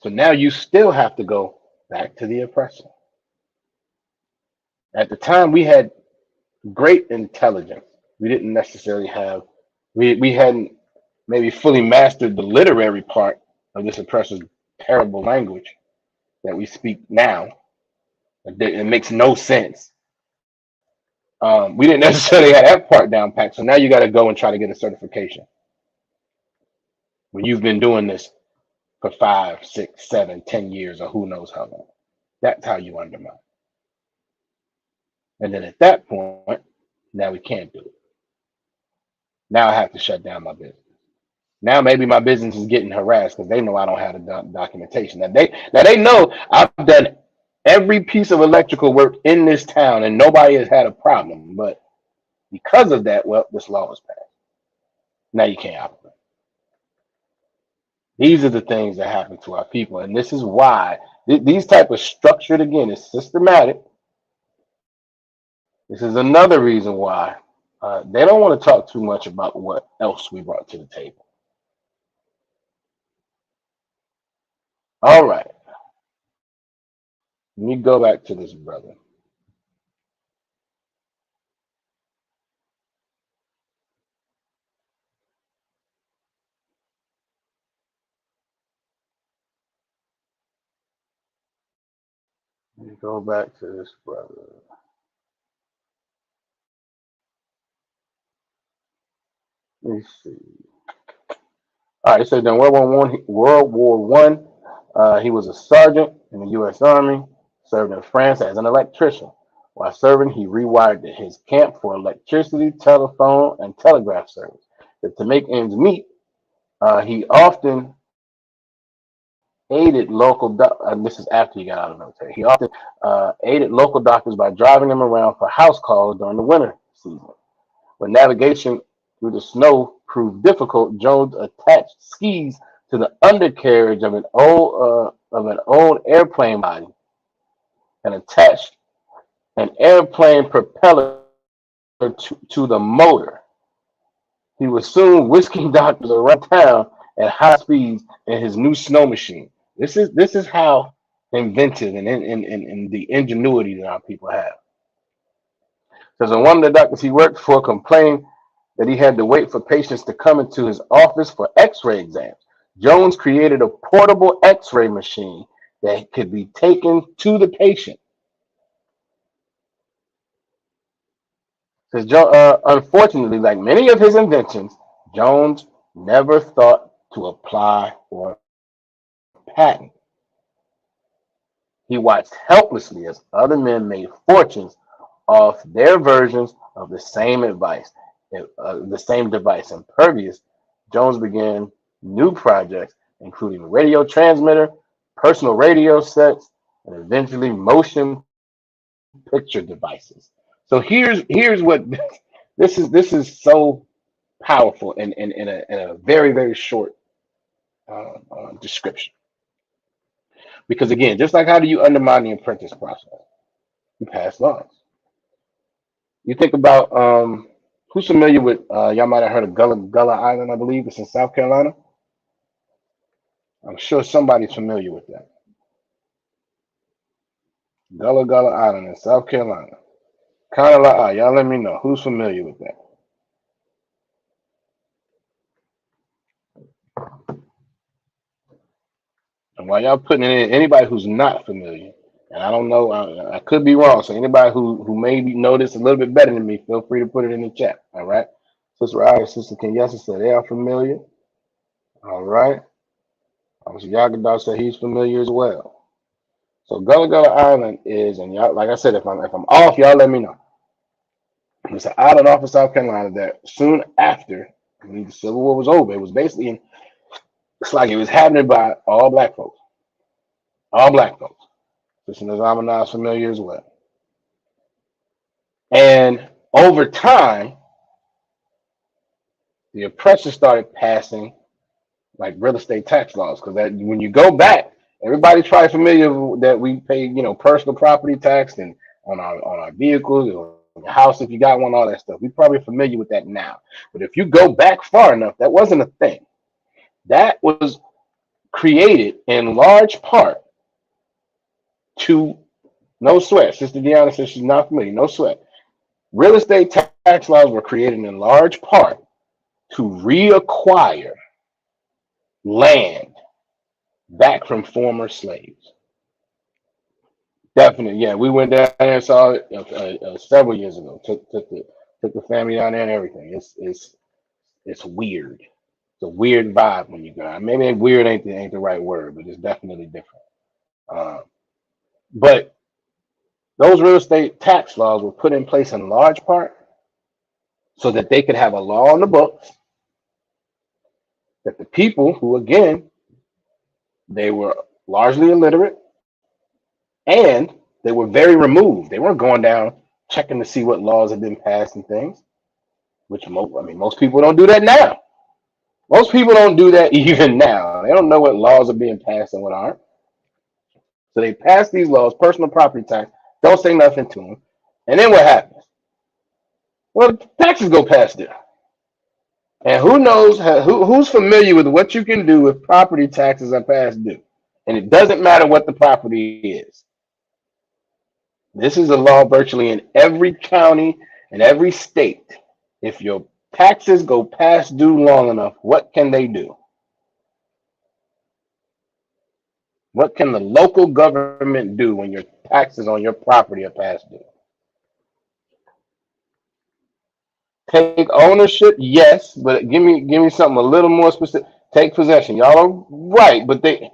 Speaker 4: So now you still have to go back to the oppressor. At the time, we had great intelligence. We didn't necessarily have, we hadn't maybe fully mastered the literary part of this oppressor's terrible language that we speak now. It makes no sense. We didn't necessarily have that part down packed. So now you got to go and try to get a certification when you've been doing this for 5, 6, 7, 10 years, or who knows how long. That's how you undermine. And then at that point, now we can't do it. Now I have to shut down my business. Now maybe my business is getting harassed because they know I don't have the documentation. Now they know I've done every piece of electrical work in this town and nobody has had a problem. But because of that, well, this law was passed. Now you can't operate. These are the things that happen to our people, and this is why these type of structured, again, is systematic. This is another reason why they don't want to talk too much about what else we brought to the table. All right, let me go back to this brother. Go back to this brother. Let me see. All right, so then World War One, he was a sergeant in the U.S. Army, served in France as an electrician. While serving, he rewired his camp for electricity, telephone, and telegraph service. But to make ends meet, he often aided local. This is after he got out of the military. He often aided local doctors by driving them around for house calls during the winter season. When navigation through the snow proved difficult, Jones attached skis to the undercarriage of an old airplane body and attached an airplane propeller to the motor. He was soon whisking doctors around town at high speeds in his new snow machine. This is how inventive and the ingenuity that our people have. Because when one of the doctors he worked for complained that he had to wait for patients to come into his office for x-ray exams, Jones created a portable x-ray machine that could be taken to the patient. Says unfortunately, like many of his inventions, Jones never thought to apply or patent. He watched helplessly as other men made fortunes off their versions of the same device. Impervious, Jones began new projects, including radio transmitter, personal radio sets, and eventually motion picture devices. So here's what this is so powerful in a very very short description. Because again, just like how do you undermine the apprentice process? You pass laws. You think about who's familiar with y'all might have heard of Gullah Island, I believe it's in South Carolina. I'm sure somebody's familiar with that. Gullah Island in South Carolina. Kind of like y'all let me know who's familiar with that. And while y'all putting it in, anybody who's not familiar, and I don't know, I could be wrong. So anybody who maybe know this a little bit better than me, feel free to put it in the chat. All right. Sister Aya, Sister Kenyasa said they are familiar. All right. Obviously, Yagadah said he's familiar as well. So Gullah Island is, and y'all, like I said, if I'm off, y'all let me know. It's an island off of South Carolina that soon after the Civil War was over, it was basically it's like it was happening by all black folks. All black folks. Sister Nazamana is familiar as well. And over time, the oppressors started passing like real estate tax laws because that when you go back, everybody's probably familiar that we pay, personal property tax and on our vehicles or your house if you got one, all that stuff. We're probably familiar with that now. But if you go back far enough, that wasn't a thing. That was created in large part to no sweat. Sister Deanna says she's not familiar. No sweat. Real estate tax laws were created in large part to reacquire land back from former slaves. Definitely, yeah. We went down there and saw it several years ago. Took the family down there and everything. It's weird. It's a weird vibe when you go. Maybe weird ain't the right word, but it's definitely different. But those real estate tax laws were put in place in large part so that they could have a law on the books that the people who, again, they were largely illiterate and they were very removed. They weren't going down checking to see what laws had been passed and things, which most people don't do that now. Most people don't do that even now. They don't know what laws are being passed and what aren't. So they pass these laws, personal property tax, don't say nothing to them. And then what happens? Well, taxes go past there. And who knows, who's familiar with what you can do if property taxes are past due? And it doesn't matter what the property is. This is a law virtually in every county and every state. If your taxes go past due long enough, what can they do? What can the local government do when your taxes on your property are past due? Take ownership, yes, but give me something a little more specific. Take possession. Y'all are right, but they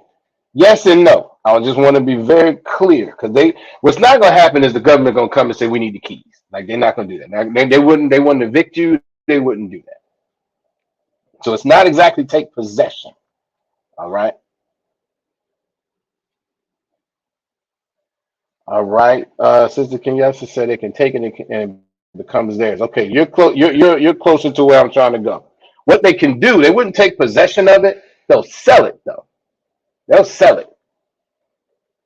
Speaker 4: yes and no. I just want to be very clear because what's not gonna happen is the government gonna come and say we need the keys. Like they're not gonna do that. They wouldn't evict you, they wouldn't do that. So it's not exactly take possession. All right. All right. Sister Kenyasa said they can take it and it becomes theirs. Okay, you're close you're closer to where I'm trying to go. What they can do, they wouldn't take possession of it, they'll sell it though. They'll sell it.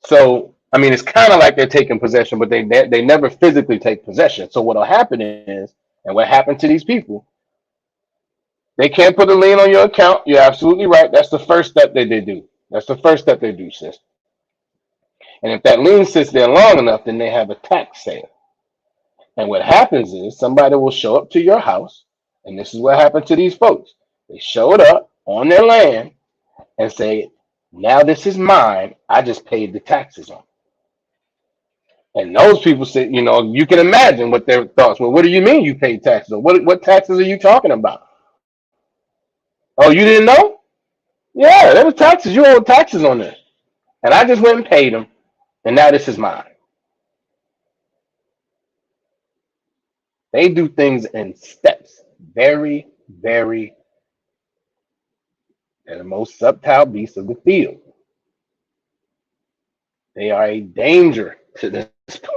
Speaker 4: So I mean, it's kind of like they're taking possession, but they never physically take possession. So what'll happen is, and what happened to these people, they can't put a lien on your account. You're absolutely right. That's the first step that they do. That's the first step they do, sis. And if that lien sits there long enough, then they have a tax sale. And what happens is somebody will show up to your house, and this is what happened to these folks. They showed up on their land and say, "Now this is mine. I just paid the taxes on it." And those people said, you can imagine what their thoughts were. What do you mean you paid taxes on? What taxes are you talking about? Oh, you didn't know? Yeah, there was taxes. You owe taxes on this. And I just went and paid them, and now this is mine. They do things in steps. Very, very, they're the most subtle beasts of the field. They are a danger to this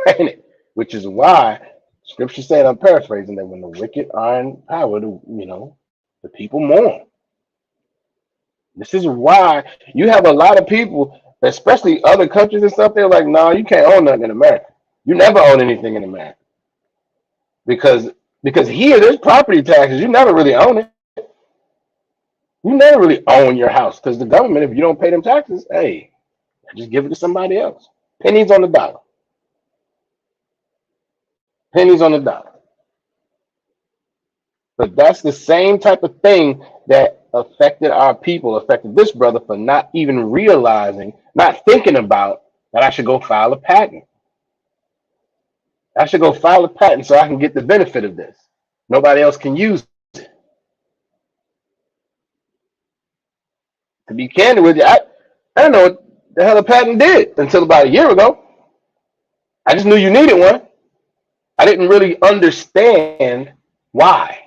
Speaker 4: planet, which is why Scripture said, I'm paraphrasing, that when the wicked are in power, the people mourn. This is why you have a lot of people, especially other countries and stuff, they're like, no, you can't own nothing in America. You never own anything in America. Because here there's property taxes. You never really own it. You never really own your house because the government, if you don't pay them taxes, hey, just give it to somebody else. Pennies on the dollar. Pennies on the dollar. But that's the same type of thing that affected our people, affected this brother for not even realizing, not thinking about that I should go file a patent. I should go file a patent so I can get the benefit of this. Nobody else can use it. To be candid with you, I don't know what the hell a patent did until about a year ago. I just knew you needed one. I didn't really understand why.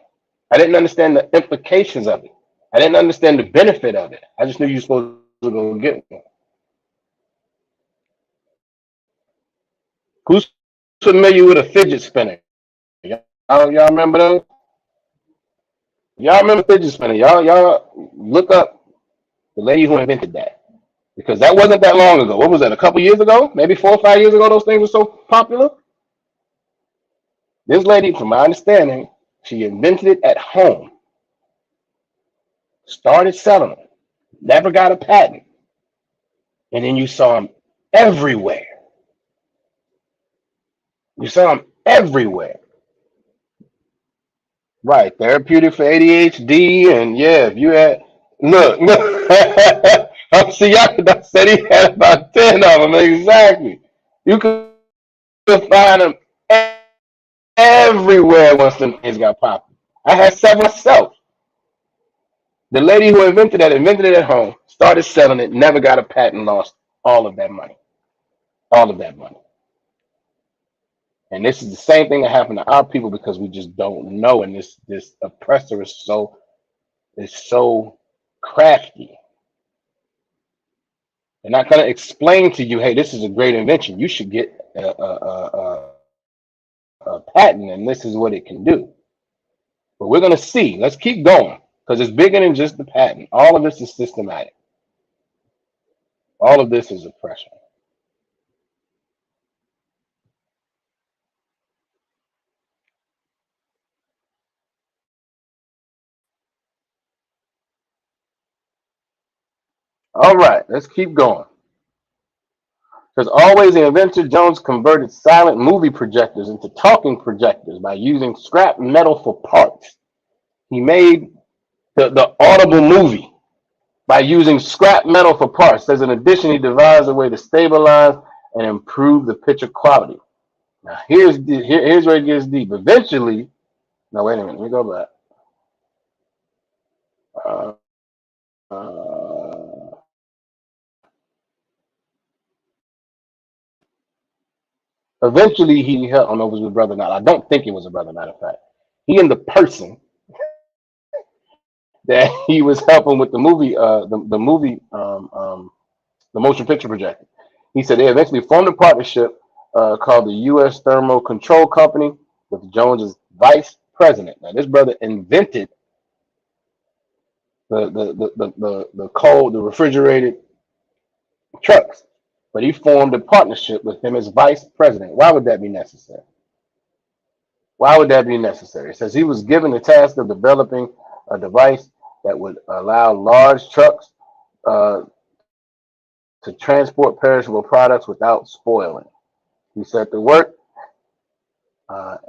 Speaker 4: I didn't understand the implications of it. I didn't understand the benefit of it. I just knew you were supposed to go get one. Who's familiar with a fidget spinner? Y'all remember those? Y'all remember fidget spinner? Y'all look up the lady who invented that, because that wasn't that long ago. What was that? A couple years ago? Maybe 4 or 5 years ago. Those things were so popular. This lady, from my understanding, she invented it at home, started selling them, never got a patent, and then you saw them everywhere. You saw them everywhere. Right, therapeutic for ADHD, and yeah, if you had look, see, y'all said he had about 10 of them exactly. You could find them everywhere once them things got popular. I had seven myself. The lady who invented it at home, started selling it, never got a patent, lost all of that money. All of that money. And this is the same thing that happened to our people because we just don't know. And this oppressor is so crafty. They're not going to explain to you, hey, this is a great invention. You should get a patent, and this is what it can do. But we're going to see. Let's keep going because it's bigger than just the patent. All of this is systematic. All of this is oppression. All right, let's keep going. Because always the inventor Jones converted silent movie projectors into talking projectors by using scrap metal for parts. He made the audible movie. by using scrap metal for parts. Says in addition, he devised a way to stabilize and improve the picture quality. Now here's where it gets deep. Eventually, no wait a minute, let me go back. Uh, uh, Eventually, he helped. I don't know if it was his brother or not. I don't think it was a brother. Matter of fact, he and the person that he was helping with the movie, the motion picture projector. He said they eventually formed a partnership called the U.S. Thermal Control Company with Jones as vice president. Now, this brother invented the refrigerated trucks, but he formed a partnership with him as vice president. Why would that be necessary? Why would that be necessary? It says he was given the task of developing a device that would allow large trucks uh, to transport perishable products without spoiling. He set to work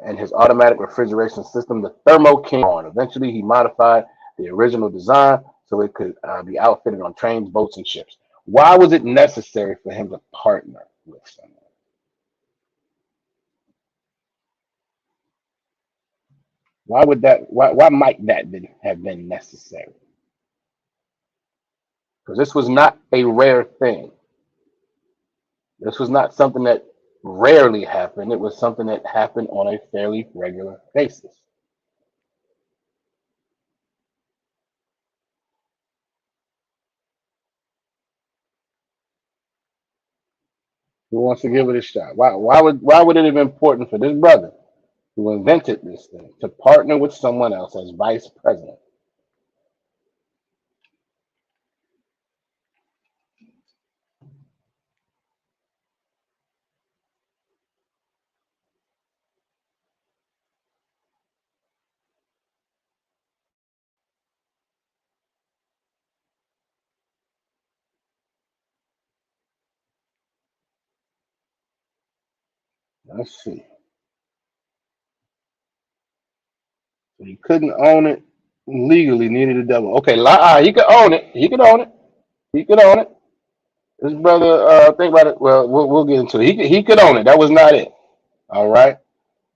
Speaker 4: and his automatic refrigeration system, the Thermo King. Eventually, he modified the original design so it could be outfitted on trains, boats, and ships. Why was it necessary for him to partner with someone? Why would that? Why might that have been necessary? Because this was not a rare thing. This was not something that rarely happened. It was something that happened on a fairly regular basis. Who wants to give it a shot? Why would it have been important for this brother who invented this thing to partner with someone else as vice president? Let's see. So he couldn't own it legally, needed a double. Okay, he could own it. He could own it. He could own it. His brother, think about it. Well, we'll get into it. He could own it. That was not it. All right.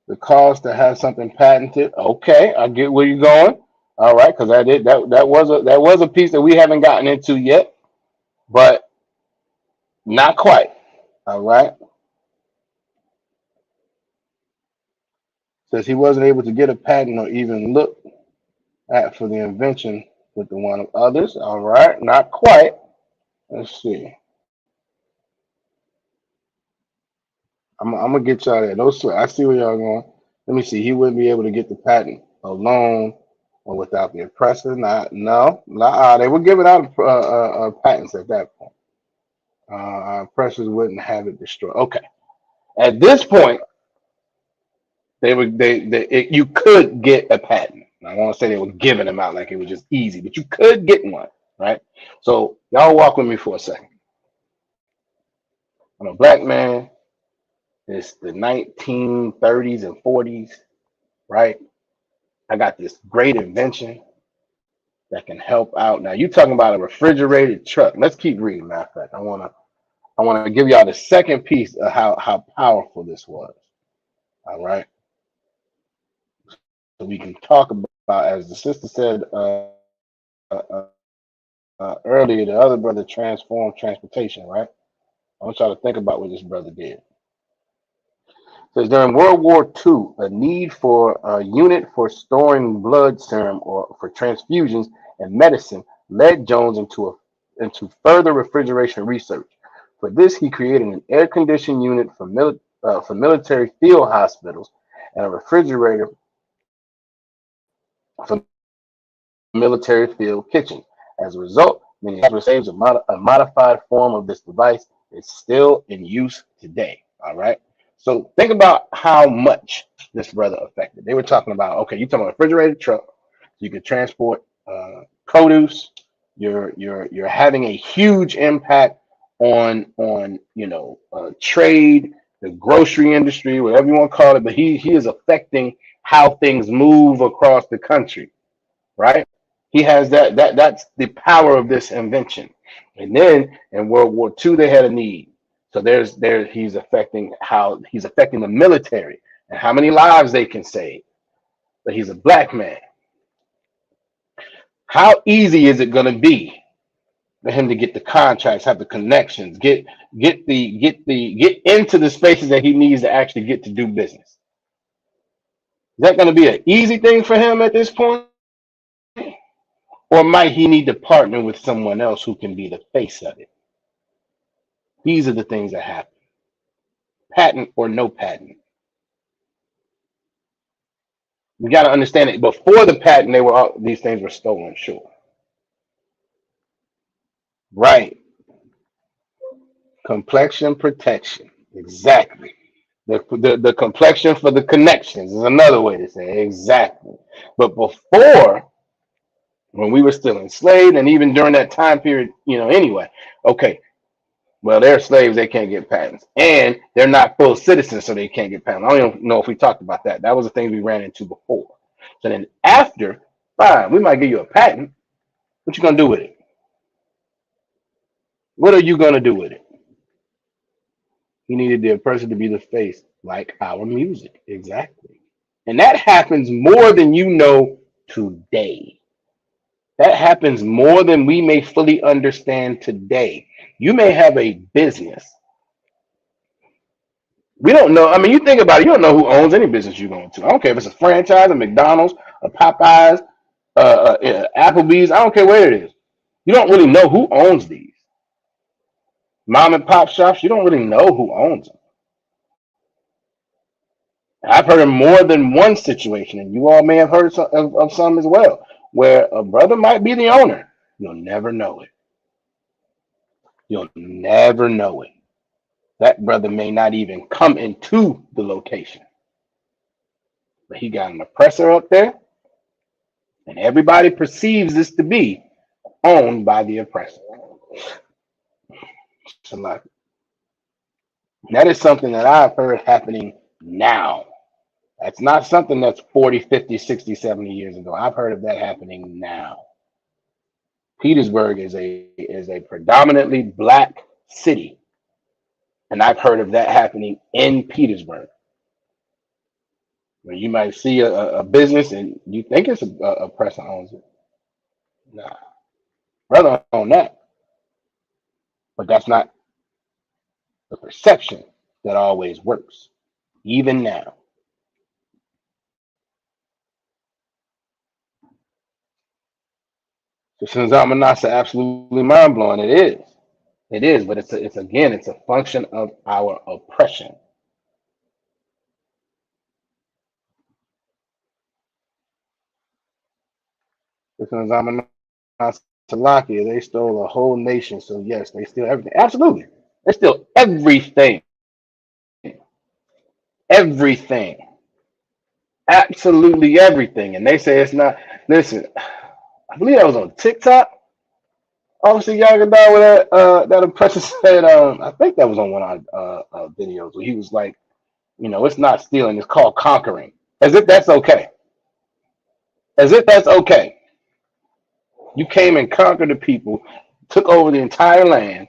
Speaker 4: The cost to have something patented. Okay, I get where you're going. All right, because that was a piece that we haven't gotten into yet, but not quite. All right. Says he wasn't able to get a patent or even look at for the invention with the one of others. All right, not quite. Let's see. I'm gonna get y'all there. No sweat. I see where y'all going. Let me see. He wouldn't be able to get the patent alone or without the oppressor. Not no. They were giving out patents at that point. Oppressors wouldn't have it destroyed. Okay. At this point, you could get a patent. I want to say they were giving them out like it was just easy, but you could get one, right? So y'all walk with me for a second. I'm a black man. It's the 1930s and 40s, right? I got this great invention that can help out. Now you talking about a refrigerated truck. Let's keep reading. Matter of fact, I wanna give y'all the second piece of how powerful this was. All right. So we can talk about, as the sister said uh, earlier, the other brother transformed transportation, right? I want y'all to think about what this brother did. Says during World War II, a need for a unit for storing blood serum or for transfusions and medicine led Jones into further refrigeration research. For this, he created an air-conditioned unit for military field hospitals and a refrigerator for military field kitchens. As a result, many hospitals a modified form of this device is still in use today. All right. So think about how much this brother affected. They were talking about, okay, you're talking about a refrigerated truck. You could transport produce. You're having a huge impact on trade, the grocery industry, whatever you want to call it. But he is affecting how things move across the country, right? He has that's the power of this invention. And then in World War II, they had a need. So he's affecting the military and how many lives they can save. But he's a black man. How easy is it going to be for him to get the contracts, have the connections, get into the spaces that he needs to actually get to do business? Is that going to be an easy thing for him at this point? Or might he need to partner with someone else who can be the face of it? These are the things that happen. Patent or no patent. We got to understand it. Before the patent, these things were stolen, sure. Right. Complexion protection. Exactly. The complexion for the connections is another way to say it. Exactly. But before, when we were still enslaved, and even during that time period, anyway, okay, well, they're slaves, they can't get patents. And they're not full citizens, so they can't get patents. I don't even know if we talked about that. That was the thing we ran into before. So then after, fine, we might give you a patent. What you gonna do with it? What are you gonna do with it? You needed the person to be the face, like our music. Exactly. And that happens more than you know today. That happens more than we may fully understand today. You may have a business. We don't know. I mean, you think about it. You don't know who owns any business you're going to. I don't care if it's a franchise, a McDonald's, a Popeyes, Applebee's. I don't care where it is. You don't really know who owns these mom and pop shops. You don't really know who owns them. I've heard of more than one situation, and you all may have heard of some as well, where a brother might be the owner. You'll never know it. You'll never know it. That brother may not even come into the location. But he got an oppressor up there, and everybody perceives this to be owned by the oppressor. So like, that is something that I've heard happening now. That's not something that's 40, 50, 60, 70 years ago. I've heard of that happening now. Petersburg is a predominantly black city, and I've heard of that happening in Petersburg. Where you might see a business and you think it's a person owns it. Nah, brother own that, but that's not the perception that always works, even now. So since Amanasa absolutely mind blowing, it is, but it's a function of our oppression. Since Amanasa Salakia, they stole a whole nation, so yes, they steal everything. Absolutely, they steal everything, everything, absolutely everything, and they say it's not. Listen, I believe that was on TikTok. Obviously, Yagadar with that oppressor said, I think that was on one of our videos where he was like, it's not stealing, it's called conquering. As if that's okay. As if that's okay. You came and conquered the people, took over the entire land,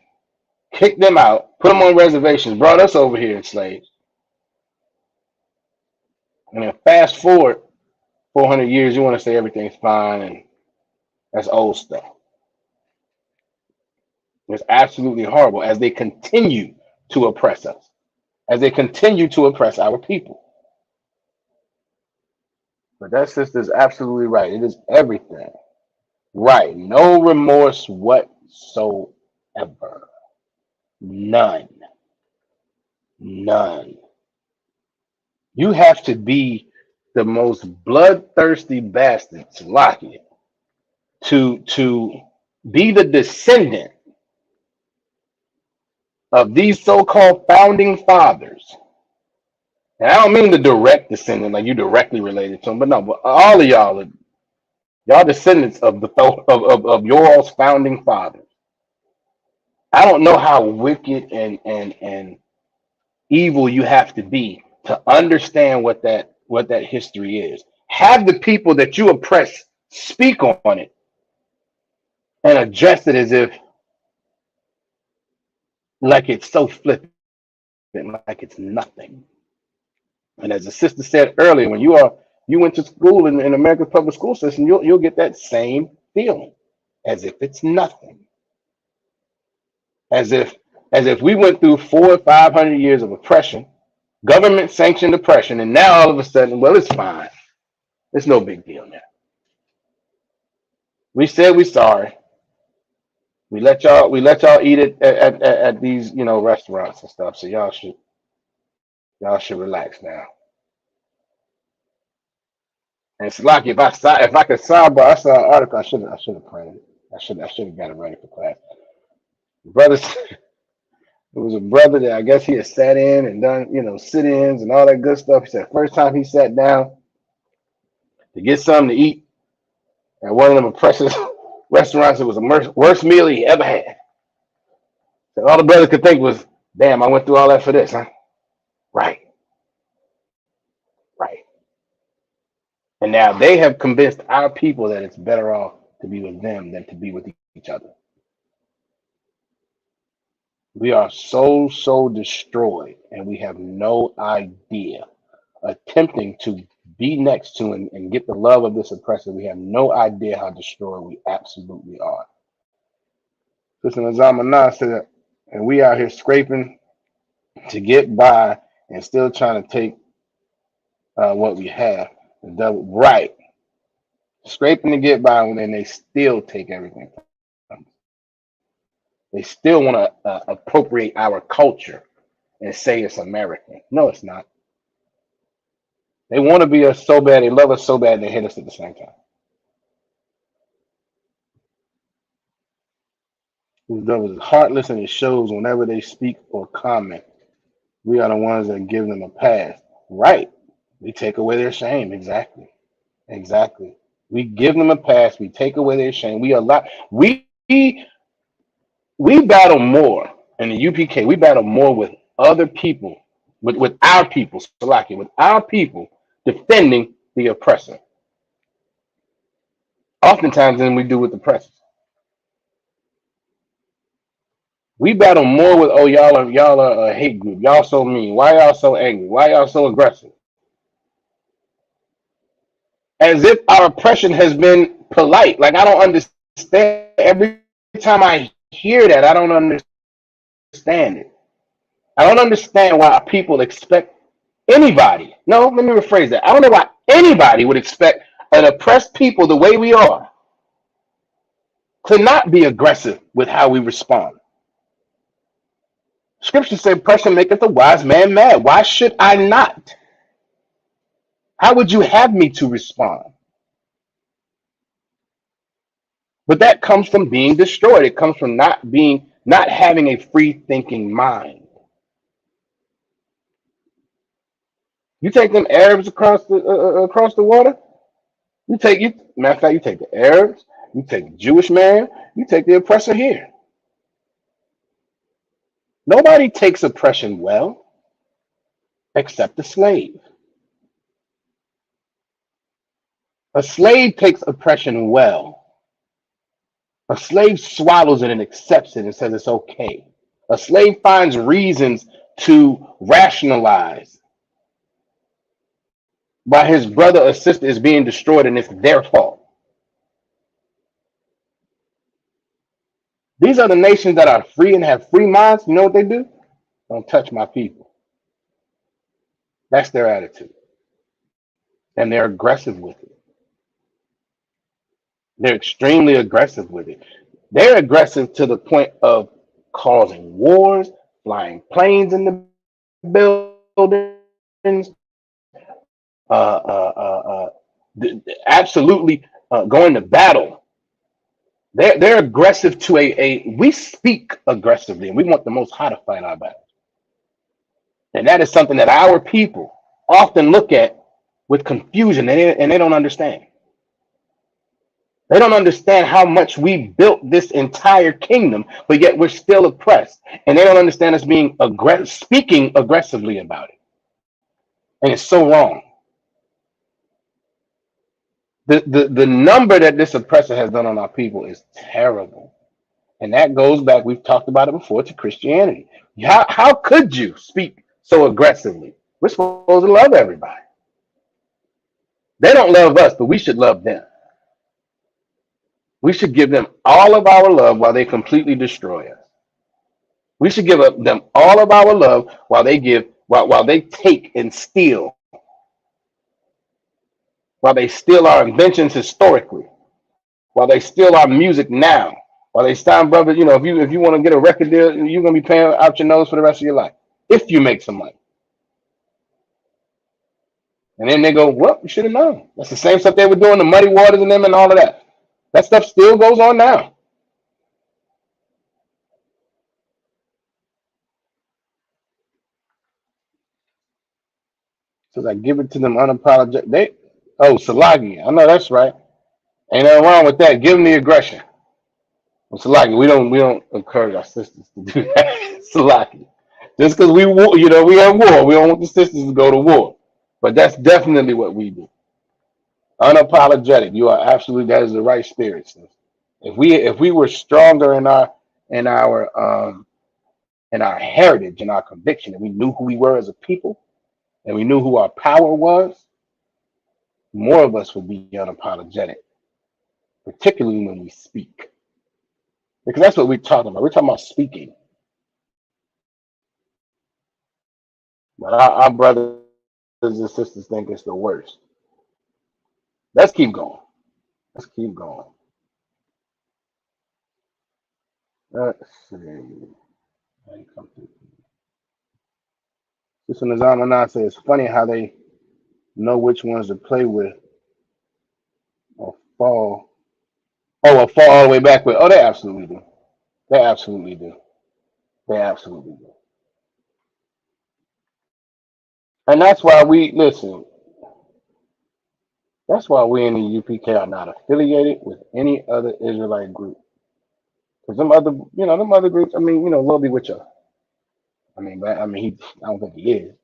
Speaker 4: kicked them out, put them on reservations, brought us over here as slaves. And then fast forward 400 years, you want to say everything's fine, and that's old stuff. It's absolutely horrible as they continue to oppress us, as they continue to oppress our people. But that sister's absolutely right. It is everything. Right. No remorse whatsoever. None. None. You have to be the most bloodthirsty bastard, Salakia, to be the descendant of these so-called founding fathers. And I don't mean the direct descendant, like you directly related to them, but no, but all of y'all descendants of of y'all's founding fathers. I don't know how wicked and evil you have to be to understand what that history is. Have the people that you oppress speak on it and address it as if like it's so flippant, like it's nothing. And as the sister said earlier, when you went to school in America's public school system, you'll get that same feeling, as if it's nothing, as if we went through 400 or 500 years of oppression, government sanctioned oppression, and now all of a sudden, well, it's fine. It's no big deal now. We said we're sorry. We let y'all eat it at these restaurants and stuff. So y'all should relax now. And it's like if I could sidebar, I saw an article. I should have printed it. I should have got it ready for class. Brothers, it was a brother that I guess he had sat in and done sit-ins and all that good stuff. He said first time he sat down to get something to eat at one of them oppressive restaurants, it was the worst meal he ever had. So all the brother could think was, "Damn, I went through all that for this, huh?" Right, right. And now they have convinced our people that it's better off to be with them than to be with each other. We are so destroyed, and we have no idea. Attempting to be next to and get the love of this oppressor, we have no idea how destroyed we absolutely are. Listen, Azamana said, and we out here scraping to get by and still trying to take what we have. The double, right. Scraping to get by when then they still take everything from us. They still want to appropriate our culture and say it's American. No, it's not. They want to be us so bad, they love us so bad, they hate us at the same time. These devils is heartless and it shows whenever they speak or comment. We are the ones that give them a pass. Right. We take away their shame. Exactly. Exactly. We give them a pass. We take away their shame. We battle more in the UPK. We battle more with other people, with our people, Salaki, with our people defending the oppressor, oftentimes than we do with the oppressors. We battle more with, oh, y'all are a hate group. Y'all so mean. Why y'all so angry? Why y'all so aggressive? As if our oppression has been polite. Like I don't understand. Every time I hear that, I don't understand it. I don't understand why people expect anybody. No, let me rephrase that. I don't know why anybody would expect an oppressed people the way we are to not be aggressive with how we respond. Scripture said, "Oppression maketh a wise man mad." Why should I not? How would you have me to respond? But that comes from being destroyed. It comes from not having a free thinking mind. You take them Arabs across the water. Matter of fact, you take the Arabs. You take the Jewish man. You take the oppressor here. Nobody takes oppression well except the slave. A slave takes oppression well. A slave swallows it and accepts it and says it's okay. A slave finds reasons to rationalize why his brother or sister is being destroyed and it's their fault. These are the nations that are free and have free minds. You know what they do? Don't touch my people. That's their attitude. And they're aggressive with it. They're extremely aggressive with it. They're aggressive to the point of causing wars, flying planes in the buildings, absolutely going to battle. They're aggressive to we speak aggressively and we want the Most High to fight our battles. And that is something that our people often look at with confusion and they don't understand. They don't understand how much we built this entire kingdom, but yet we're still oppressed. And they don't understand us being speaking aggressively about it. And it's so wrong. The number that this oppressor has done on our people is terrible. And that goes back, we've talked about it before, to Christianity. How could you speak so aggressively? We're supposed to love everybody. They don't love us, but we should love them. We should give them all of our love while they completely destroy us. We should give them all of our love while they take and steal, while they steal our inventions historically, while they steal our music now, while they steal, brother. If you want to get a record deal, you're gonna be paying out your nose for the rest of your life if you make some money. And then they go, well, you should have known. That's the same stuff they were doing, the Muddy Waters and them and all of that. That stuff still goes on now. So I give it to them unapologetic. Salagi. I know that's right. Ain't nothing wrong with that. Give them the aggression. Well, Salaki, we don't encourage our sisters to do that. Salaki. Just because we have war, we don't want the sisters to go to war. But that's definitely what we do. Unapologetic. You are absolutely, that is the right spirit, sis. If we were stronger in our heritage and our conviction, and we knew who we were as a people, and we knew who our power was, more of us would be unapologetic, particularly when we speak. Because that's what we're talking about. We're talking about speaking. But our brothers and sisters think it's the worst. Let's keep going. Let's keep going. Let's see. This one is on say it's funny how they know which ones to play with or fall. Or fall all the way back with. Oh, they absolutely do. They absolutely do. They absolutely do. And that's why we listen. That's why we in the UPK are not affiliated with any other Israelite group. Because them other groups. I mean, we'll be with you. I don't think he is.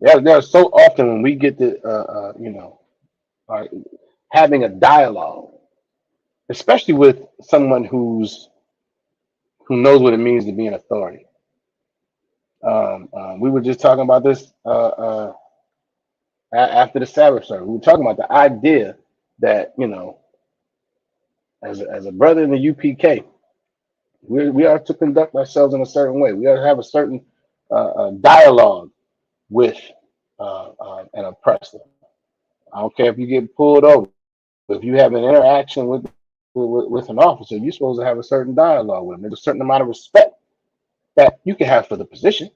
Speaker 4: There are so often when we get to, uh, having a dialogue, especially with someone who knows what it means to be an authority. We were just talking about this after the Sabbath service. We were talking about the idea that as a brother in the UPK, we are to conduct ourselves in a certain way. We are to have a certain dialogue with an oppressor. I don't care if you get pulled over. If you have an interaction with an officer, you're supposed to have a certain dialogue with him. There's a certain amount of respect that you can have for the position.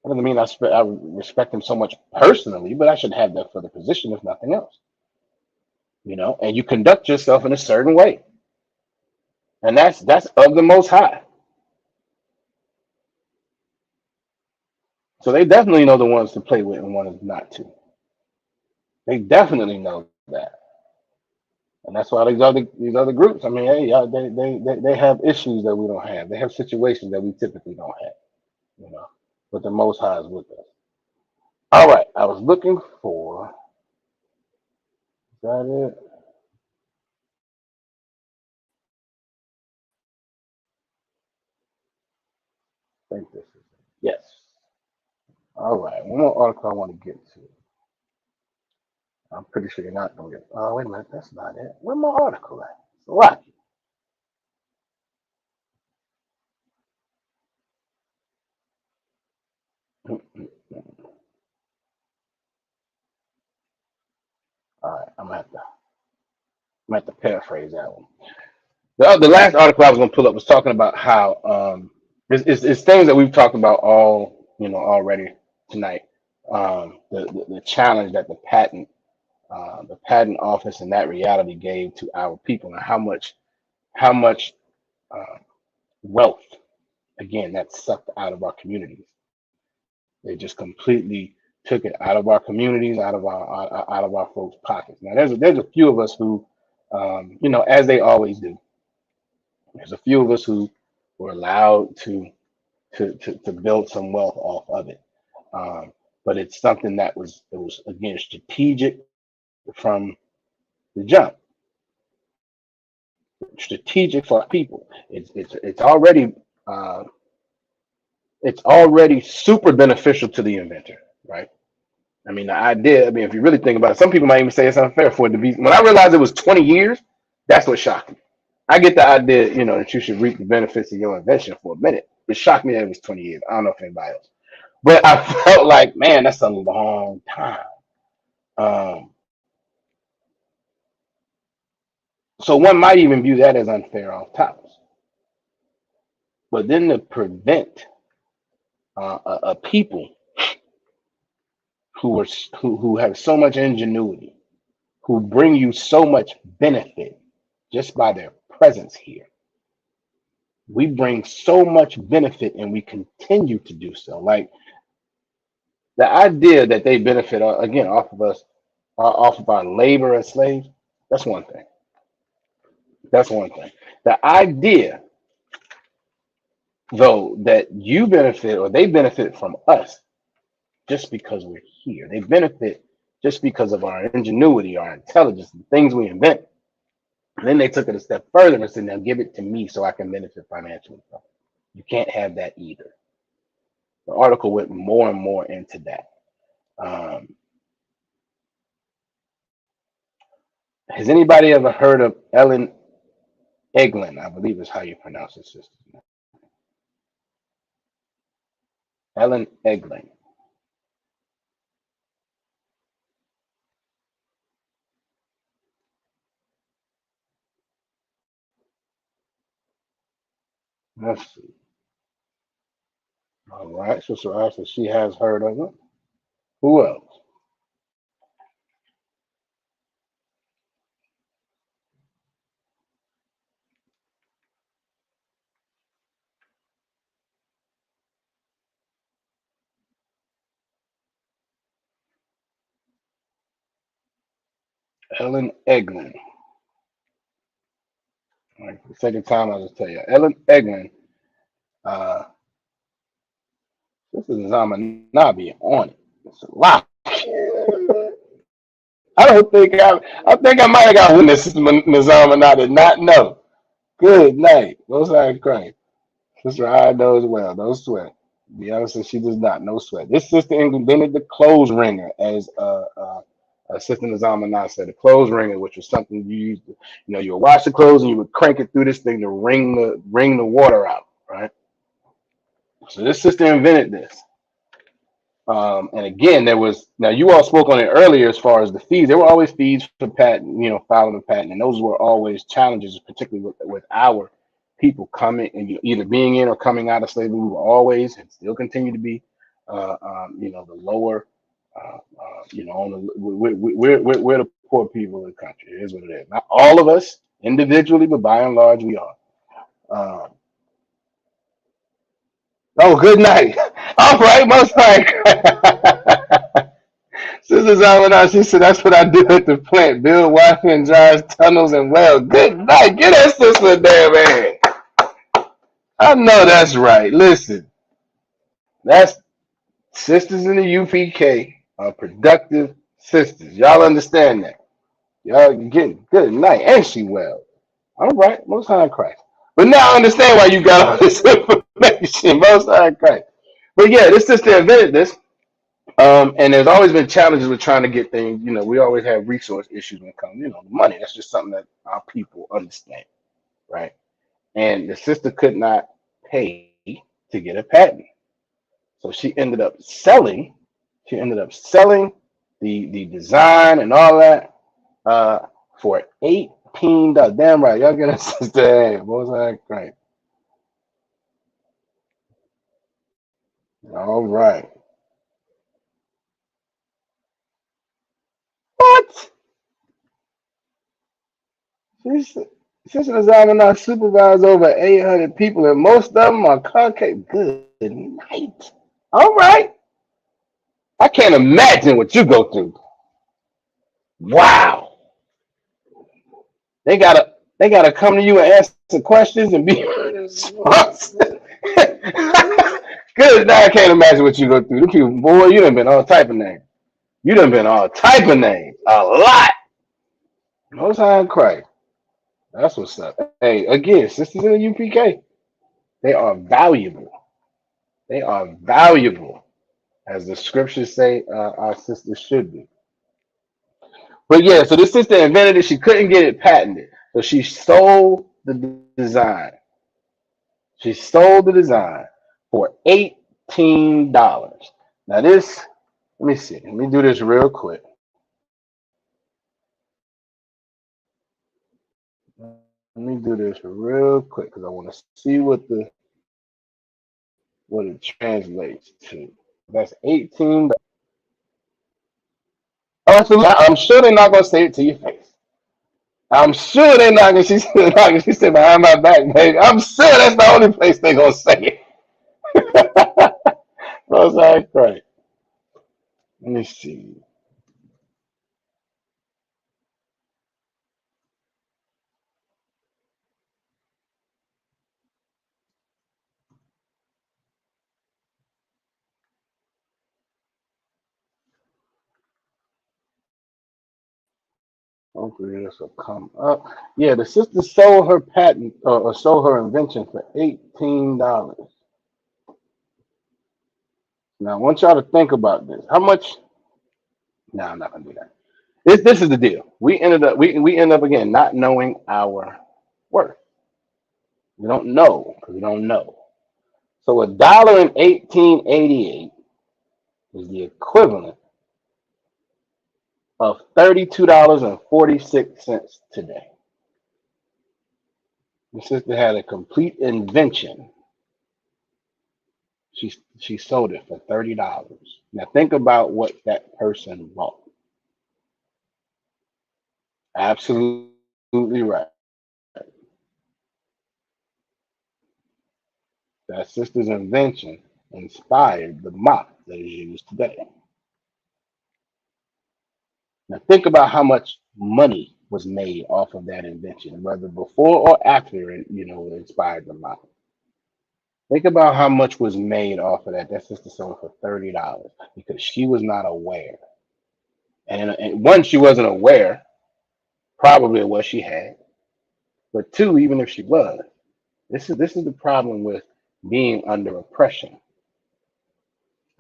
Speaker 4: That doesn't mean I respect him so much personally, but I should have that for the position, if nothing else. And you conduct yourself in a certain way, and that's of the Most High. So they definitely know the ones to play with and ones not to. They definitely know that. And that's why these other groups. I mean, hey, they have issues that we don't have. They have situations that we typically don't have. But the Most High is with us. All right, I was looking for. Is that it? I think this is it. Yes. All right, one more article I want to get to. I'm pretty sure you're not going to get. Oh, wait a minute, that's not it. Where my article at? What? All right, I'm gonna have to paraphrase that one. The last article I was gonna pull up was talking about how it's things that we've talked about already tonight. The challenge that the patent office and that reality gave to our people, and how much uh, wealth again that sucked out of our communities. They just completely took it out of our communities, out of our folks' pockets. Now there's a few of us who, as they always do. There's a few of us who were allowed to build some wealth off of it. Um, but it's something that was again strategic from the jump, strategic for people. Uh, it's already super beneficial to the inventor, right? I mean, the idea. I mean, if you really think about it, some people might even say it's unfair for it to be. When I realized it was 20 years, that's what shocked me. I get the idea, that you should reap the benefits of your invention for a minute. It shocked me that it was 20 years. I don't know if anybody else, but I felt like, man, that's a long time. Um, so one might even view that as unfair off tops. But then to prevent a people who have so much ingenuity, who bring you so much benefit just by their presence here. We bring so much benefit and we continue to do so. Like the idea that they benefit again off of us, off of our labor as slaves, that's one thing. That's one thing. The idea, though, that you benefit or they benefit from us just because we're here. They benefit just because of our ingenuity, our intelligence, the things we invent. And then they took it a step further and said, now give it to me so I can benefit financially from it. You can't have that either. The article went more and more into that. Um, has anybody ever heard of Ellen Eglin? I believe is how you pronounce it, sister. Ellen Eglin. Let's see. All right, Sister Ashley, she has heard of it. Who else? Ellen Eglin. All right, for the second time, I'll just tell you. Ellen Eglin, uh, this is Zamanabi on it. It's a lot. I think I might have got witness Nizam and I did not know. Good night. Most I cry. Sister I knows well. No sweat. Deanna says she does not. No sweat. This sister invented the clothes ringer, as Sister Nizam and I said, the clothes ringer, which was something you used to, you would wash the clothes and you would crank it through this thing to wring the water out, right? So this sister invented this. And again, now you all spoke on it earlier as far as the fees. There were always fees for patent, filing a patent, and those were always challenges, particularly with our people coming and either being in or coming out of slavery. We were always and still continue to be, the lower, on the we're the poor people of the country. It is what it is. Not all of us individually, but by and large, we are. Um, oh, good night. All right, most like. Sister Zalana, she said, that's what I do at the plant. Build Wi-Fi and drives tunnels and wells. Good night. Get that sister there, man. I know that's right. Listen, that's sisters in the UPK are productive sisters. Y'all understand that. Y'all getting good night. And she well. All right. Most high in Christ. But now I understand why you got all this information. Most high in Christ. But yeah, this sister invented this. And there's always been challenges with trying to get things. We always have resource issues when it comes, to money. That's just something that our people understand, right? And the sister could not pay to get a patent, so she ended up selling. She ended up selling the design and all that for $18. Damn right, y'all get a sister. Hey, what was that? Great. All right. What? She's Sister Zamana supervise over 800 people, and most of them are concave. Good night. All right. I can't imagine what you go through. Wow. They gotta come to you and answer questions and be responsive. Good. Now I can't imagine what you go through. The people, boy, you done been all type of names. You done been all type of names. A lot. Most High in Christ. That's what's up. Hey, again, sisters in the UPK, they are valuable. They are valuable, as the scriptures say our sisters should be. But yeah, so this sister invented it. She couldn't get it patented. So she sold the design. She sold the design for $18. Now this, let me see. Let me do this real quick. Let me do this real quick because I want to see what it translates to. That's 18. Absolutely. I'm sure they're not gonna say it to your face. I'm sure they're not gonna. She's not gonna. She said behind my back, baby. I'm sure that's the only place they're gonna say it. Most High Christ. Let me see. Hopefully this will come up. Yeah, the sister sold her patent or sold her invention for $18. Now I want y'all to think about this. How much? No, I'm not gonna do that. This is the deal. We end up again not knowing our worth. We don't know because we don't know. So $1 in 1888 is the equivalent of $32.46 today. My sister had a complete invention. She sold it for $30. Now think about what that person bought. Absolutely right. That sister's invention inspired the mop that is used today. Now think about how much money was made off of that invention, whether before or after it, inspired the mop. Think about how much was made off of that. That sister sold for $30 because she was not aware. And one, she wasn't aware, probably of what she had. But two, even if she was, this is the problem with being under oppression.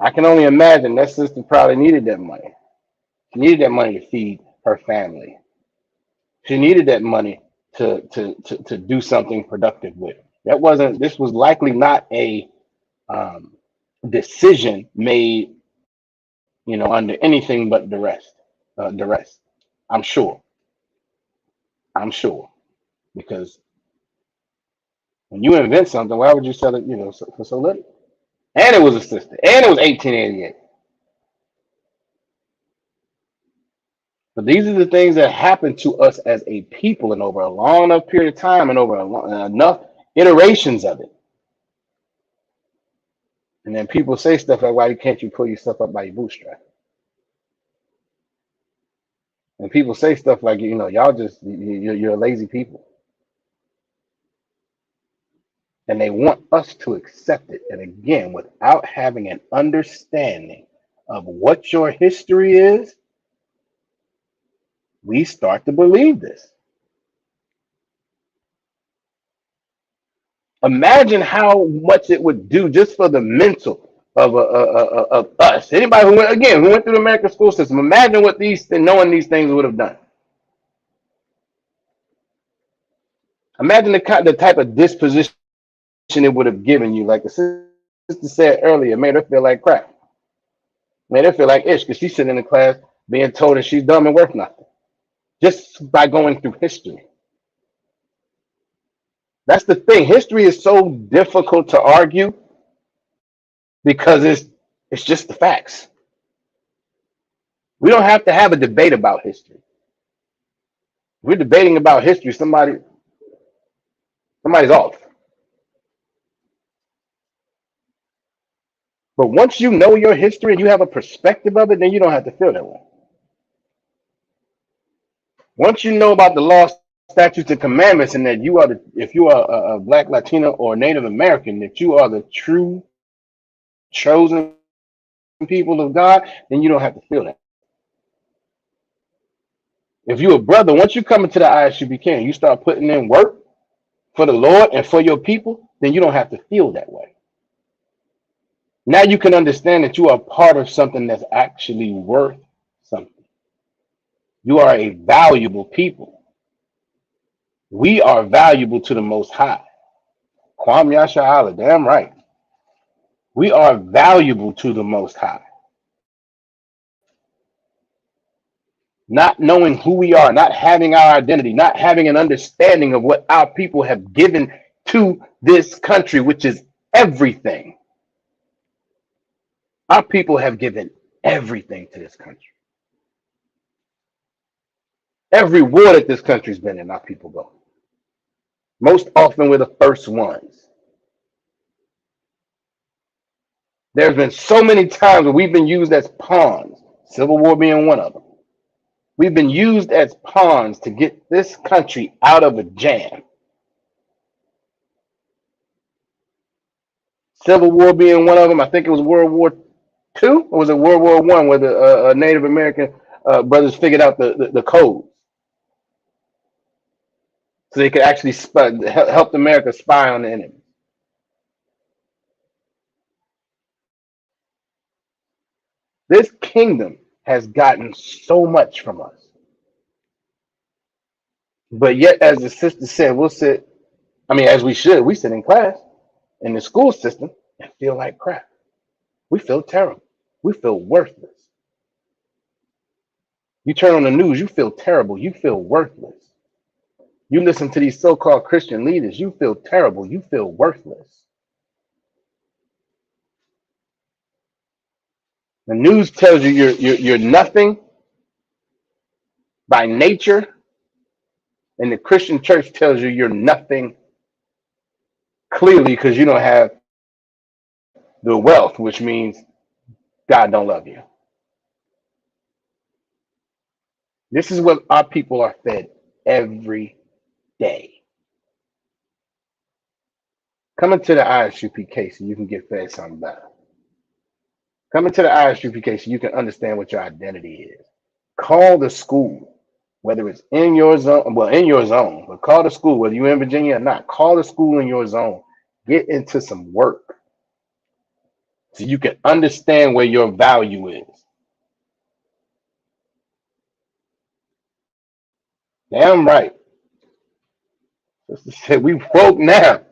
Speaker 4: I can only imagine that sister probably needed that money. She needed that money to feed her family. She needed that money to do something productive with. This was likely not a um, decision made, under anything but duress. I'm sure. I'm sure. Because when you invent something, why would you sell it, for so little? And it was a sister. And it was 1888. But these are the things that happen to us as a people and over a long enough period of time and over enough iterations of it. And then people say stuff like, why can't you pull yourself up by your bootstrap? And people say stuff like, y'all just, you're a lazy people. And they want us to accept it. And again, without having an understanding of what your history is, we start to believe this. Imagine how much it would do just for the mental of us. Anybody who went through the American school system, imagine what knowing these things would have done. Imagine the type of disposition it would have given you. Like the sister said earlier, made her feel like crap. Made her feel like ish because she's sitting in the class being told that she's dumb and worth nothing. Just by going through history. That's the thing. History is so difficult to argue because it's just the facts. We don't have to have a debate about history. If we're debating about history, somebody's off. But once you know your history and you have a perspective of it, then you don't have to feel that way. Once you know about the laws, statutes, and commandments, and that if you are a Black, Latino, or Native American, that you are the true chosen people of God, then you don't have to feel that. If you're a brother, once you come into the ISUPK and you start putting in work for the Lord and for your people, then you don't have to feel that way. Now you can understand that you are part of something that's actually worth something. You are a valuable people. We are valuable to the Most High. Kwam Yasha Allah, damn right. We are valuable to the Most High. Not knowing who we are, not having our identity, not having an understanding of what our people have given to this country, which is everything. Our people have given everything to this country. Every war that this country's been in, our people go. Most often, we're the first ones. There's been so many times where we've been used as pawns, Civil War being one of them. We've been used as pawns to get this country out of a jam. Civil War being one of them. I think it was World War II, or was it World War One, where the Native American brothers figured out the codes, so they could actually help America spy on the enemy. This kingdom has gotten so much from us, but yet, as the sister said, we'll sit. I mean, as we should, we sit in class in the school system and feel like crap. We feel terrible. We feel worthless. You turn on the news, you feel terrible. You feel worthless. You listen to these so-called Christian leaders, you feel terrible. You feel worthless. The news tells you you're nothing by nature, and the Christian church tells you you're nothing clearly because you don't have the wealth, which means God don't love you. This is what our people are fed every day. Come into the ISUPK so you can get fed something better. Come into the ISUPK so you can understand what your identity is. Call the school, whether it's in your zone, but call the school, whether you're in Virginia or not. Call the school in your zone. Get into some work so you can understand where your value is. Damn right. Sister said we woke now.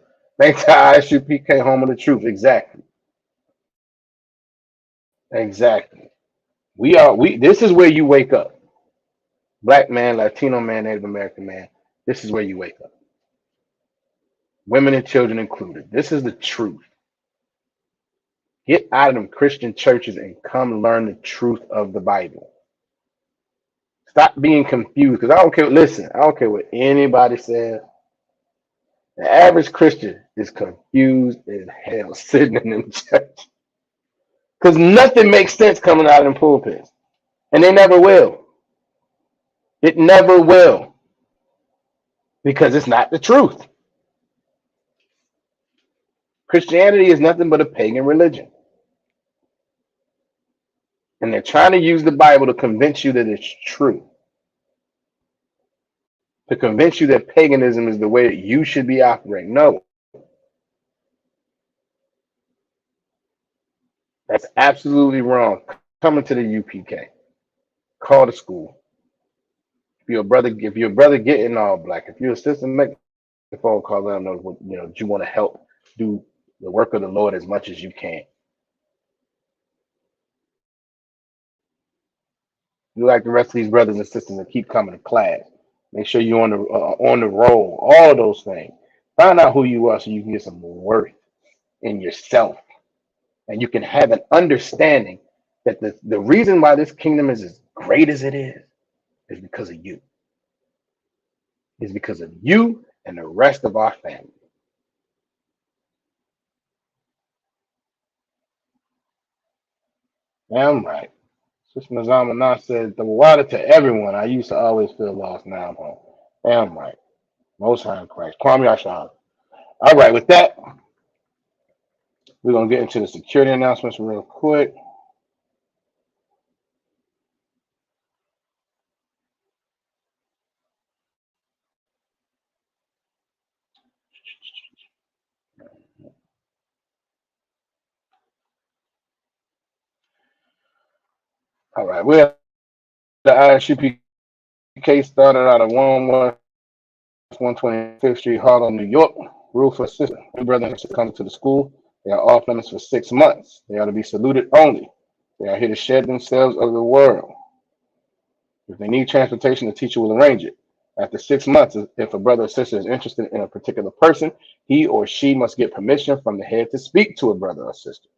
Speaker 4: Thanks to ISUPK, home of the truth. Exactly. Exactly. This is where you wake up. Black man, Latino man, Native American man. This is where you wake up. Women and children included. This is the truth. Get out of them Christian churches and come learn the truth of the Bible. Stop being confused, because I don't care. Listen, I don't care what anybody says. The average Christian is confused as hell sitting in the church. Because nothing makes sense coming out of them pulpits. And they never will. It never will. Because it's not the truth. Christianity is nothing but a pagan religion. And they're trying to use the Bible to convince you that it's true. To convince you that paganism is the way that you should be operating. No. That's absolutely wrong. Coming to the UPK. Call the school. If you're a brother getting all black, if you're a sister, make a phone call, let them know what you want to help do the work of the Lord as much as you can. You like the rest of these brothers and sisters and keep coming to class. Make sure you're on the roll. All of those things. Find out who you are so you can get some worth in yourself, and you can have an understanding that the reason why this kingdom is as great as it is because of you. It's because of you and the rest of our family. Damn right. Sister Mazama said, the water to everyone. I used to always feel lost. Now I'm home. Damn right. Most High in Christ. Kwame Ashala. All right, with that, We're gonna get into the security announcements real quick. All right, we're at the ISUPK started out of 125th Street, Harlem, New York. Rule for sister. My brother and sister come to the school. They are off limits for 6 months. They are to be saluted only. They are here to shed themselves of the world. If they need transportation, the teacher will arrange it. After 6 months, if a brother or sister is interested in a particular person, he or she must get permission from the head to speak to a brother or sister.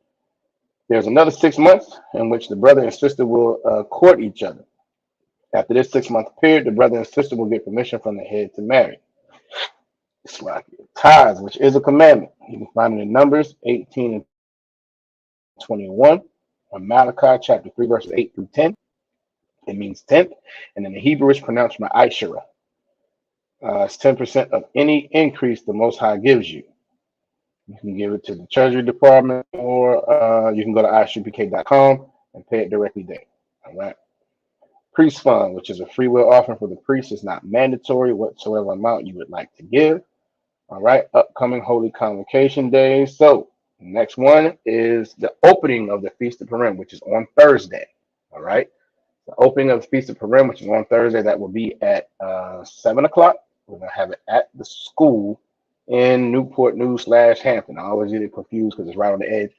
Speaker 4: There's another 6 months in which the brother and sister will court each other. After this 6 month period, the brother and sister will get permission from the head to marry. It's like tithes, which is a commandment. You can find it in Numbers 18 and 21, or Malachi chapter 3, verses 8 through 10. It means tenth, and in the Hebrew it's pronounced ma'ashara. It's 10% of any increase the Most High gives you. You can give it to the Treasury Department, or you can go to ISUPK.com and pay it directly there. All right. Priest fund, which is a free will offering for the priest, is not mandatory whatsoever amount you would like to give. All right. Upcoming Holy Convocation days. So next one is the opening of the Feast of Purim, which is on Thursday. All right. The opening of the Feast of Purim, which is on Thursday, that will be at 7 o'clock. We're going to have it at the school in Newport News / Hampton. I always get it confused because it's right on the edge.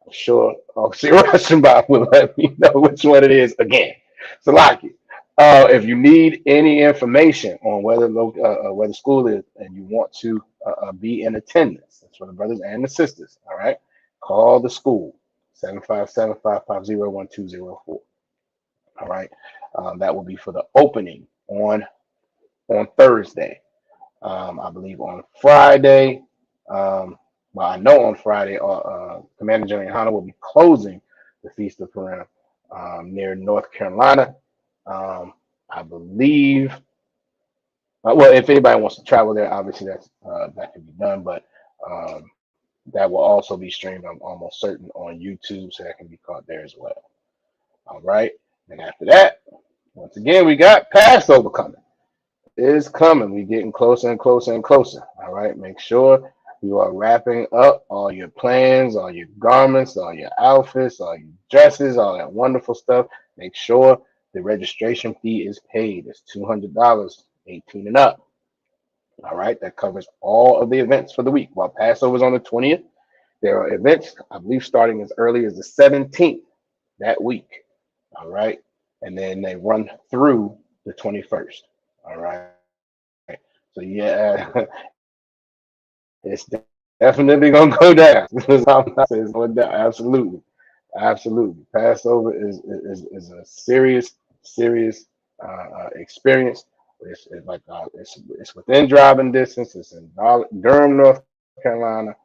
Speaker 4: I'm sure Officer Rashenbach will let me know which one it is again. So, like it. If you need any information on where the school is and you want to be in attendance, that's for the brothers and the sisters, all right, call the school, 757-550-1204. All right. That will be for the opening on Thursday. I believe on Friday. Well, I know on Friday, Commander General Hanna will be closing the Feast of Purim near North Carolina. I believe. Well, if anybody wants to travel there, obviously that can be done, but that will also be streamed. I'm almost certain on YouTube, so that can be caught there as well. All right. And after that, once again, we got Passover coming. It's coming. We're getting closer and closer and closer. All right. Make sure you are wrapping up all your plans, all your garments, all your outfits, all your dresses, all that wonderful stuff. Make sure the registration fee is paid. It's $200, 18 and up. All right. That covers all of the events for the week. While Passover is on the 20th, there are events, I believe, starting as early as the 17th that week. All right. And then they run through the 21st. All right. So, yeah, it's definitely going to go down. It's going down. Absolutely. Absolutely. Passover is a serious experience. It's within driving distance. It's in Durham, North Carolina.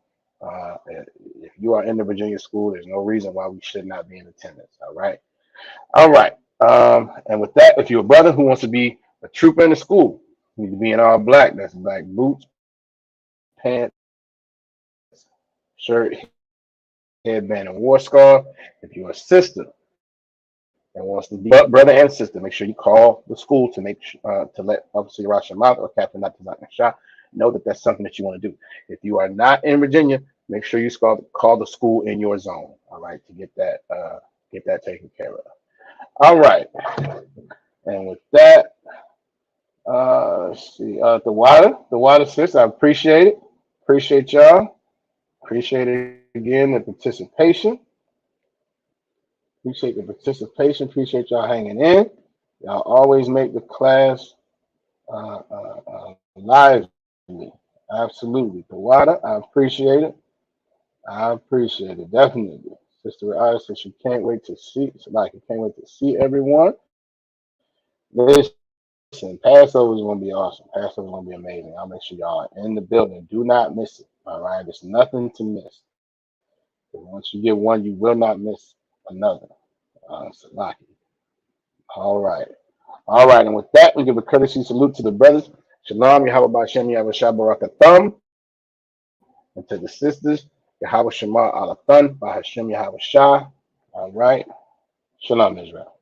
Speaker 4: If you are in the Virginia school, there's no reason why we should not be in attendance. All right. All right. And with that, if you're a brother who wants to be a trooper in the school, you need to be in all black. That's black boots, pants, shirt, headband, and war scarf. If you're a sister and wants to be brother and sister, make sure you call the school to let Officer Yarash Shamath or Captain Natazak Shah know that that's something that you want to do. If you are not in Virginia, make sure you call the school in your zone. All right, to get that taken care of. All right, and with that, let's see, the water sis, I appreciate it. Appreciate y'all. Appreciate it again, the participation. Appreciate the participation. Appreciate y'all hanging in. Y'all always make the class lively. Absolutely. The water, I appreciate it. I appreciate it. Definitely. Sister Iris says she can't wait to see, so like, you can't wait to see everyone. Listen, Passover is going to be awesome. Passover is going to be amazing. I'll make sure y'all are in the building. Do not miss it. All right. There's nothing to miss. Once you get one, you will not miss another. So lucky. All right. All right. And with that, we give a courtesy salute to the brothers. Shalom, Yahweh Bashem, Yahweh Shabbarakatham. And to the sisters, Yahweh Shema Alathan, by Hashem Yahweh Shah. All right. Shalom, Israel.